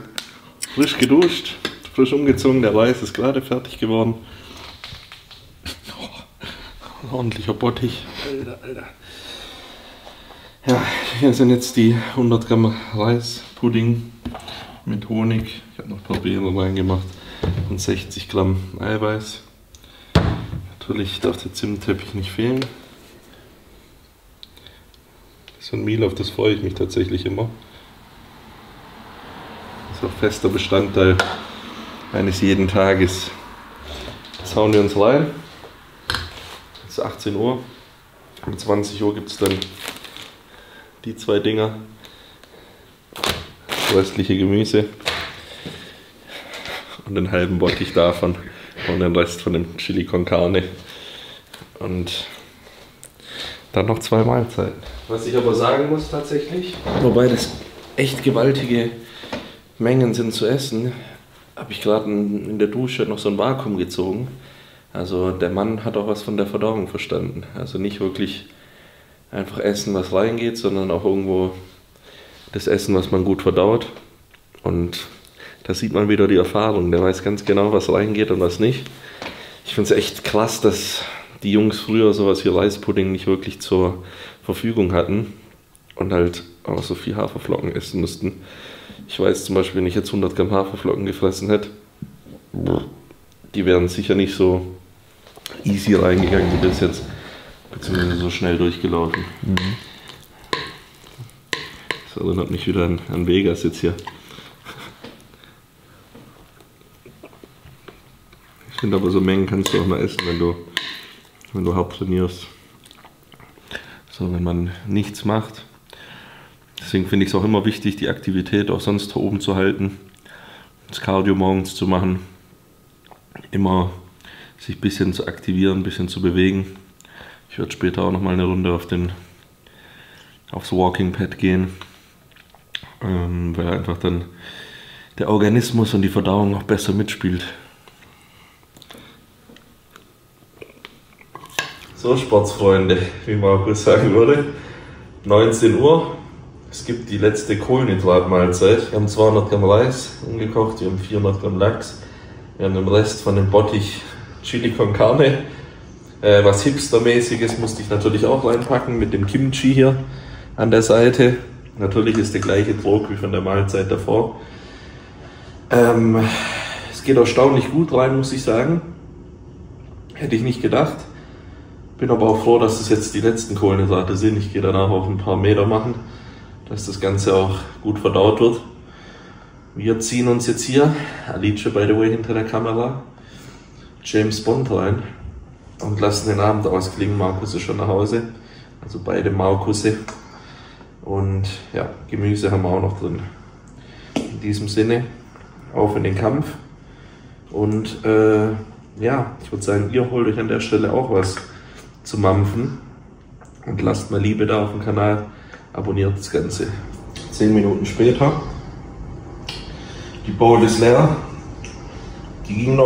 Frisch geduscht, frisch umgezogen, der Reis ist gerade fertig geworden. Oh, ordentlicher Bottich. Alter. Ja, hier sind jetzt die 100 Gramm Reispudding mit Honig. Ich habe noch ein paar Beeren reingemacht und 60 Gramm Eiweiß. Natürlich darf der Zimtteppich nicht fehlen. Das ist ein Meal, auf das freue ich mich tatsächlich immer. Das ist auch fester Bestandteil eines jeden Tages. Jetzt hauen wir uns rein. Es ist 18 Uhr. Um 20 Uhr gibt es dann die 2 Dinger. Das restliche Gemüse. Und den halben Bottich davon. Und den Rest von dem Chili con Carne. Und dann noch 2 Mahlzeiten. Was ich aber sagen muss tatsächlich, wobei das echt gewaltige Mengen sind zu essen, habe ich gerade in der Dusche noch so ein Vakuum gezogen. Also der Mann hat auch was von der Verdauung verstanden. Also nicht wirklich einfach essen, was reingeht, sondern auch irgendwo das Essen, was man gut verdaut. Und da sieht man wieder die Erfahrung. Der weiß ganz genau, was reingeht und was nicht. Ich finde es echt krass, dass die Jungs früher sowas wie Reispudding nicht wirklich zur Verfügung hatten und halt auch so viel Haferflocken essen mussten. Ich weiß zum Beispiel, wenn ich jetzt 100 Gramm Haferflocken gefressen hätte, die wären sicher nicht so easy reingegangen wie das jetzt, beziehungsweise so schnell durchgelaufen. Das erinnert mich wieder an Vegas jetzt hier. Ich finde aber, so Mengen kannst du auch mal essen, wenn du hart trainierst. So, wenn man nichts macht. Deswegen finde ich es auch immer wichtig, die Aktivität auch sonst oben zu halten. Das Cardio morgens zu machen. Immer sich ein bisschen zu aktivieren, ein bisschen zu bewegen. Ich werde später auch nochmal eine Runde aufs Walking Pad gehen. Weil einfach dann der Organismus und die Verdauung auch besser mitspielt. So, Sportsfreunde, wie Markus sagen würde, 19 Uhr. Es gibt die letzte Kohlenhydratmahlzeit. Wir haben 200 Gramm Reis umgekocht, wir haben 400 Gramm Lachs. Wir haben den Rest von dem Bottich Chili con Carne. Was Hipstermäßiges musste ich natürlich auch reinpacken mit dem Kimchi hier an der Seite. Natürlich ist der gleiche Druck wie von der Mahlzeit davor. Es geht erstaunlich gut rein, muss ich sagen. Hätte ich nicht gedacht. Bin aber auch froh, dass es jetzt die letzten Kohlenhydrate sind. Ich gehe danach auch ein paar Meter machen, dass das Ganze auch gut verdaut wird. Wir ziehen uns jetzt hier, Alice by the way hinter der Kamera, James Bond rein und lassen den Abend ausklingen. Markus ist schon nach Hause, also beide Markusse. Und ja, Gemüse haben wir auch noch drin. In diesem Sinne, auf in den Kampf. Und ja, ich würde sagen, ihr holt euch an der Stelle auch was zu mampfen und lasst mal Liebe da auf dem Kanal, abonniert das Ganze. 10 Minuten später, die Bowl ist leer, die ging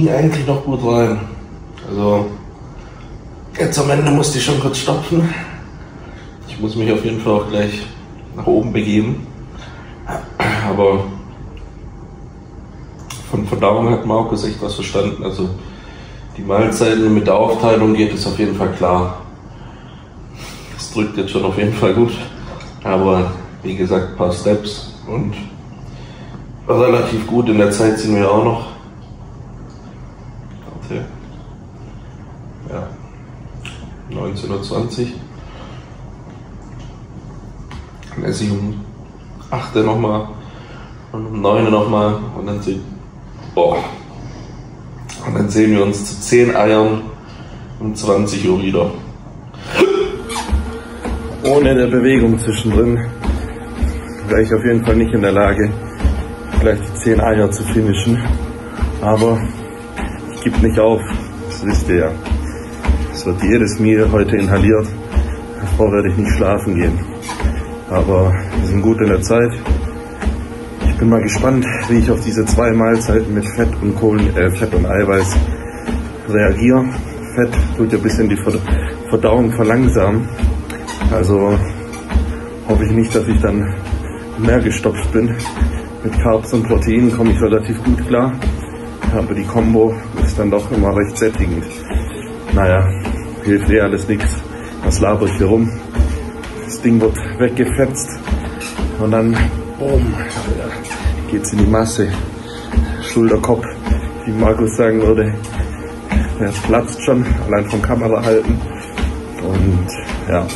eigentlich noch gut rein. Also jetzt am Ende musste ich schon kurz stopfen. Ich muss mich auf jeden Fall auch gleich nach oben begeben, aber von Verdauung hat Markus echt was verstanden. Also die Mahlzeiten mit der Aufteilung geht es auf jeden Fall klar. Das drückt jetzt schon auf jeden Fall gut. Aber wie gesagt, ein paar Steps und relativ gut. In der Zeit sind wir auch noch. Warte. Ja. 19:20 Uhr. Dann esse ich um 8 nochmal und um 9 nochmal und dann sehen wir uns zu 10 Eiern um 20 Uhr wieder. Ohne der Bewegung zwischendrin wäre ich auf jeden Fall nicht in der Lage, gleich die 10 Eier zu finishen. Aber ich gebe nicht auf, das wisst ihr ja. Es wird jedes Meal heute inhaliert, davor werde ich nicht schlafen gehen. Aber wir sind gut in der Zeit. Ich bin mal gespannt, wie ich auf diese 2 Mahlzeiten mit Fett und Fett und Eiweiß reagiere. Fett tut ja ein bisschen die Verdauung verlangsamen. Also hoffe ich nicht, dass ich dann mehr gestopft bin. Mit Carbs und Proteinen komme ich relativ gut klar. Aber die Kombo ist dann doch immer recht sättigend. Naja, hilft alles nichts. Was laber ich hier rum? Das Ding wird weggefetzt und dann boom, geht's in die Masse. Schulterkopf, wie Markus sagen würde. Der platzt schon, allein vom Kamera halten. Und ja,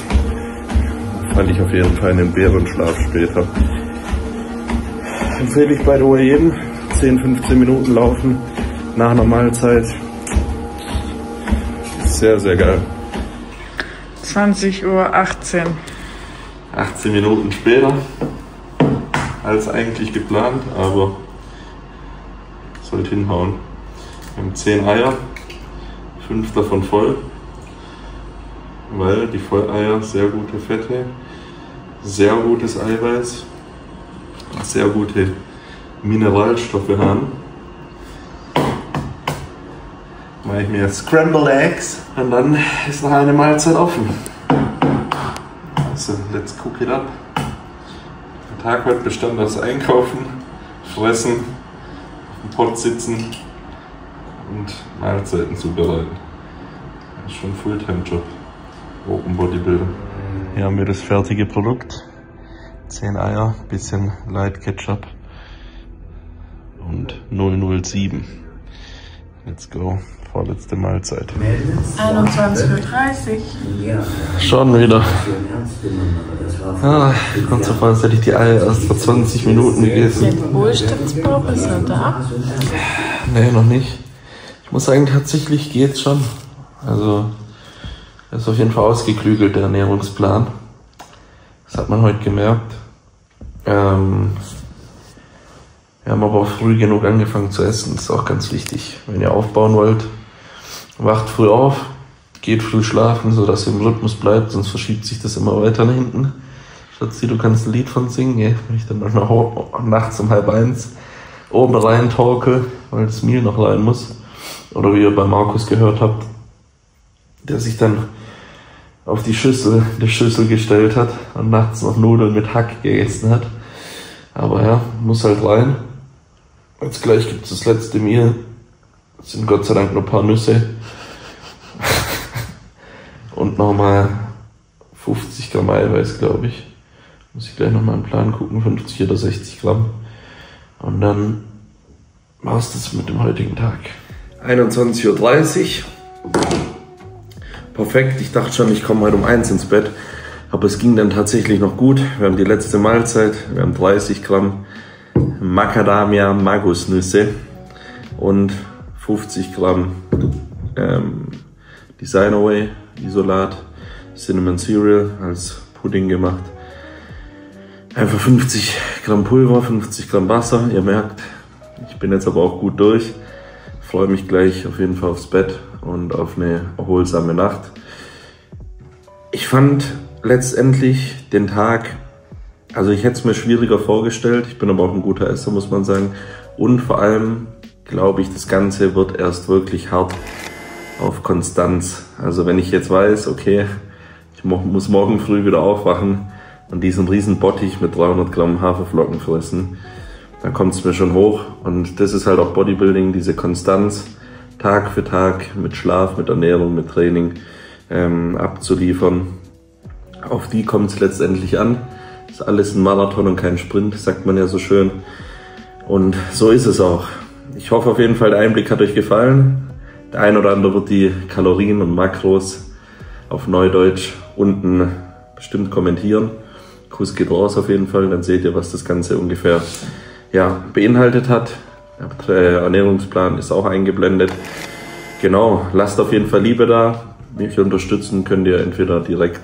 fand ich auf jeden Fall einen Bärenschlaf später. Empfehle ich by the way jedem. 10-15 Minuten laufen nach einer Mahlzeit. Sehr, sehr geil. 20:18 Uhr. 18 Minuten später als eigentlich geplant, aber sollte hinhauen. Wir haben 10 Eier, 5 davon voll, weil die Volleier sehr gute Fette, sehr gutes Eiweiß, sehr gute Mineralstoffe haben. Mache ich mir Scrambled Eggs und dann ist noch eine Mahlzeit offen. Also, let's cook it up. Der Tag heute bestand aus Einkaufen, Fressen, auf dem Pott sitzen und Mahlzeiten zubereiten. Das ist schon ein Fulltime-Job. Open Bodybuilder. Hier haben wir das fertige Produkt. 10 Eier, bisschen Light Ketchup und 007. Let's go. Vorletzte Mahlzeit. 21:30 Uhr. Schon wieder. Ah, kommt so vor, als hätte ich die Eier erst vor 20 Minuten gegessen. Der Wohlstandsbauch ist er da? Nee, noch nicht. Ich muss sagen, tatsächlich geht's schon. Also, das ist auf jeden Fall ausgeklügelt, der Ernährungsplan. Das hat man heute gemerkt. Wir haben aber auch früh genug angefangen zu essen, das ist auch ganz wichtig. Wenn ihr aufbauen wollt, wacht früh auf, geht früh schlafen, sodass ihr im Rhythmus bleibt, sonst verschiebt sich das immer weiter nach hinten. Schatzi, du kannst ein Lied von singen, ja? Wenn ich dann noch nachts um 12:30 oben rein torkel, weil das Meal noch rein muss. Oder wie ihr bei Markus gehört habt, der sich dann auf die Schüssel gestellt hat und nachts noch Nudeln mit Hack gegessen hat. Aber ja, muss halt rein. Jetzt gleich gibt es das letzte Meal. Das sind Gott sei Dank nur ein paar Nüsse. Und nochmal 50 Gramm Eiweiß, glaube ich. Muss ich gleich nochmal im Plan gucken, 50 oder 60 Gramm. Und dann war es das mit dem heutigen Tag. 21:30 Uhr. Perfekt, ich dachte schon, ich komme heute um 1 ins Bett. Aber es ging dann tatsächlich noch gut. Wir haben die letzte Mahlzeit. Wir haben 30 Gramm Macadamia Magus-Nüsse und 50 Gramm Design-Away Isolat Cinnamon Cereal als Pudding gemacht. Einfach 50 Gramm Pulver, 50 Gramm Wasser. Ihr merkt, ich bin jetzt aber auch gut durch. Freue mich gleich auf jeden Fall aufs Bett und auf eine erholsame Nacht. Ich fand letztendlich den Tag, also ich hätte es mir schwieriger vorgestellt, ich bin aber auch ein guter Esser, muss man sagen. Und vor allem glaube ich, das Ganze wird erst wirklich hart auf Konstanz. Also wenn ich jetzt weiß, okay, ich muss morgen früh wieder aufwachen und diesen riesen Bottich mit 300 Gramm Haferflocken fressen, dann kommt es mir schon hoch. Und das ist halt auch Bodybuilding, diese Konstanz, Tag für Tag mit Schlaf, mit Ernährung, mit Training abzuliefern. Auf die kommt es letztendlich an. Ist alles ein Marathon und kein Sprint, sagt man ja so schön. Und so ist es auch. Ich hoffe auf jeden Fall, der Einblick hat euch gefallen. Der ein oder andere wird die Kalorien und Makros auf Neudeutsch unten bestimmt kommentieren. Kuss geht raus auf jeden Fall, dann seht ihr, was das Ganze ungefähr beinhaltet hat. Der Ernährungsplan ist auch eingeblendet. Genau, lasst auf jeden Fall Liebe da. Mich unterstützen könnt ihr entweder direkt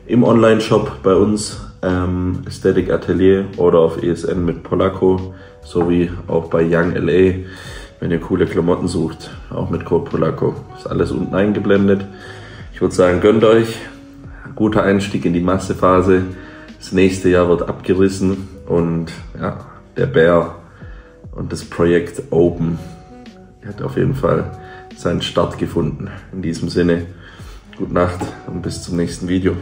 im Online-Shop bei uns, Aesthetic Atelier, oder auf ESN mit Polacco, sowie auch bei Young LA, wenn ihr coole Klamotten sucht, auch mit Code Polacco. Ist alles unten eingeblendet. Ich würde sagen, gönnt euch. Guter Einstieg in die Massephase. Das nächste Jahr wird abgerissen und ja, der Bär und das Projekt Open hat auf jeden Fall seinen Start gefunden. In diesem Sinne, gute Nacht und bis zum nächsten Video.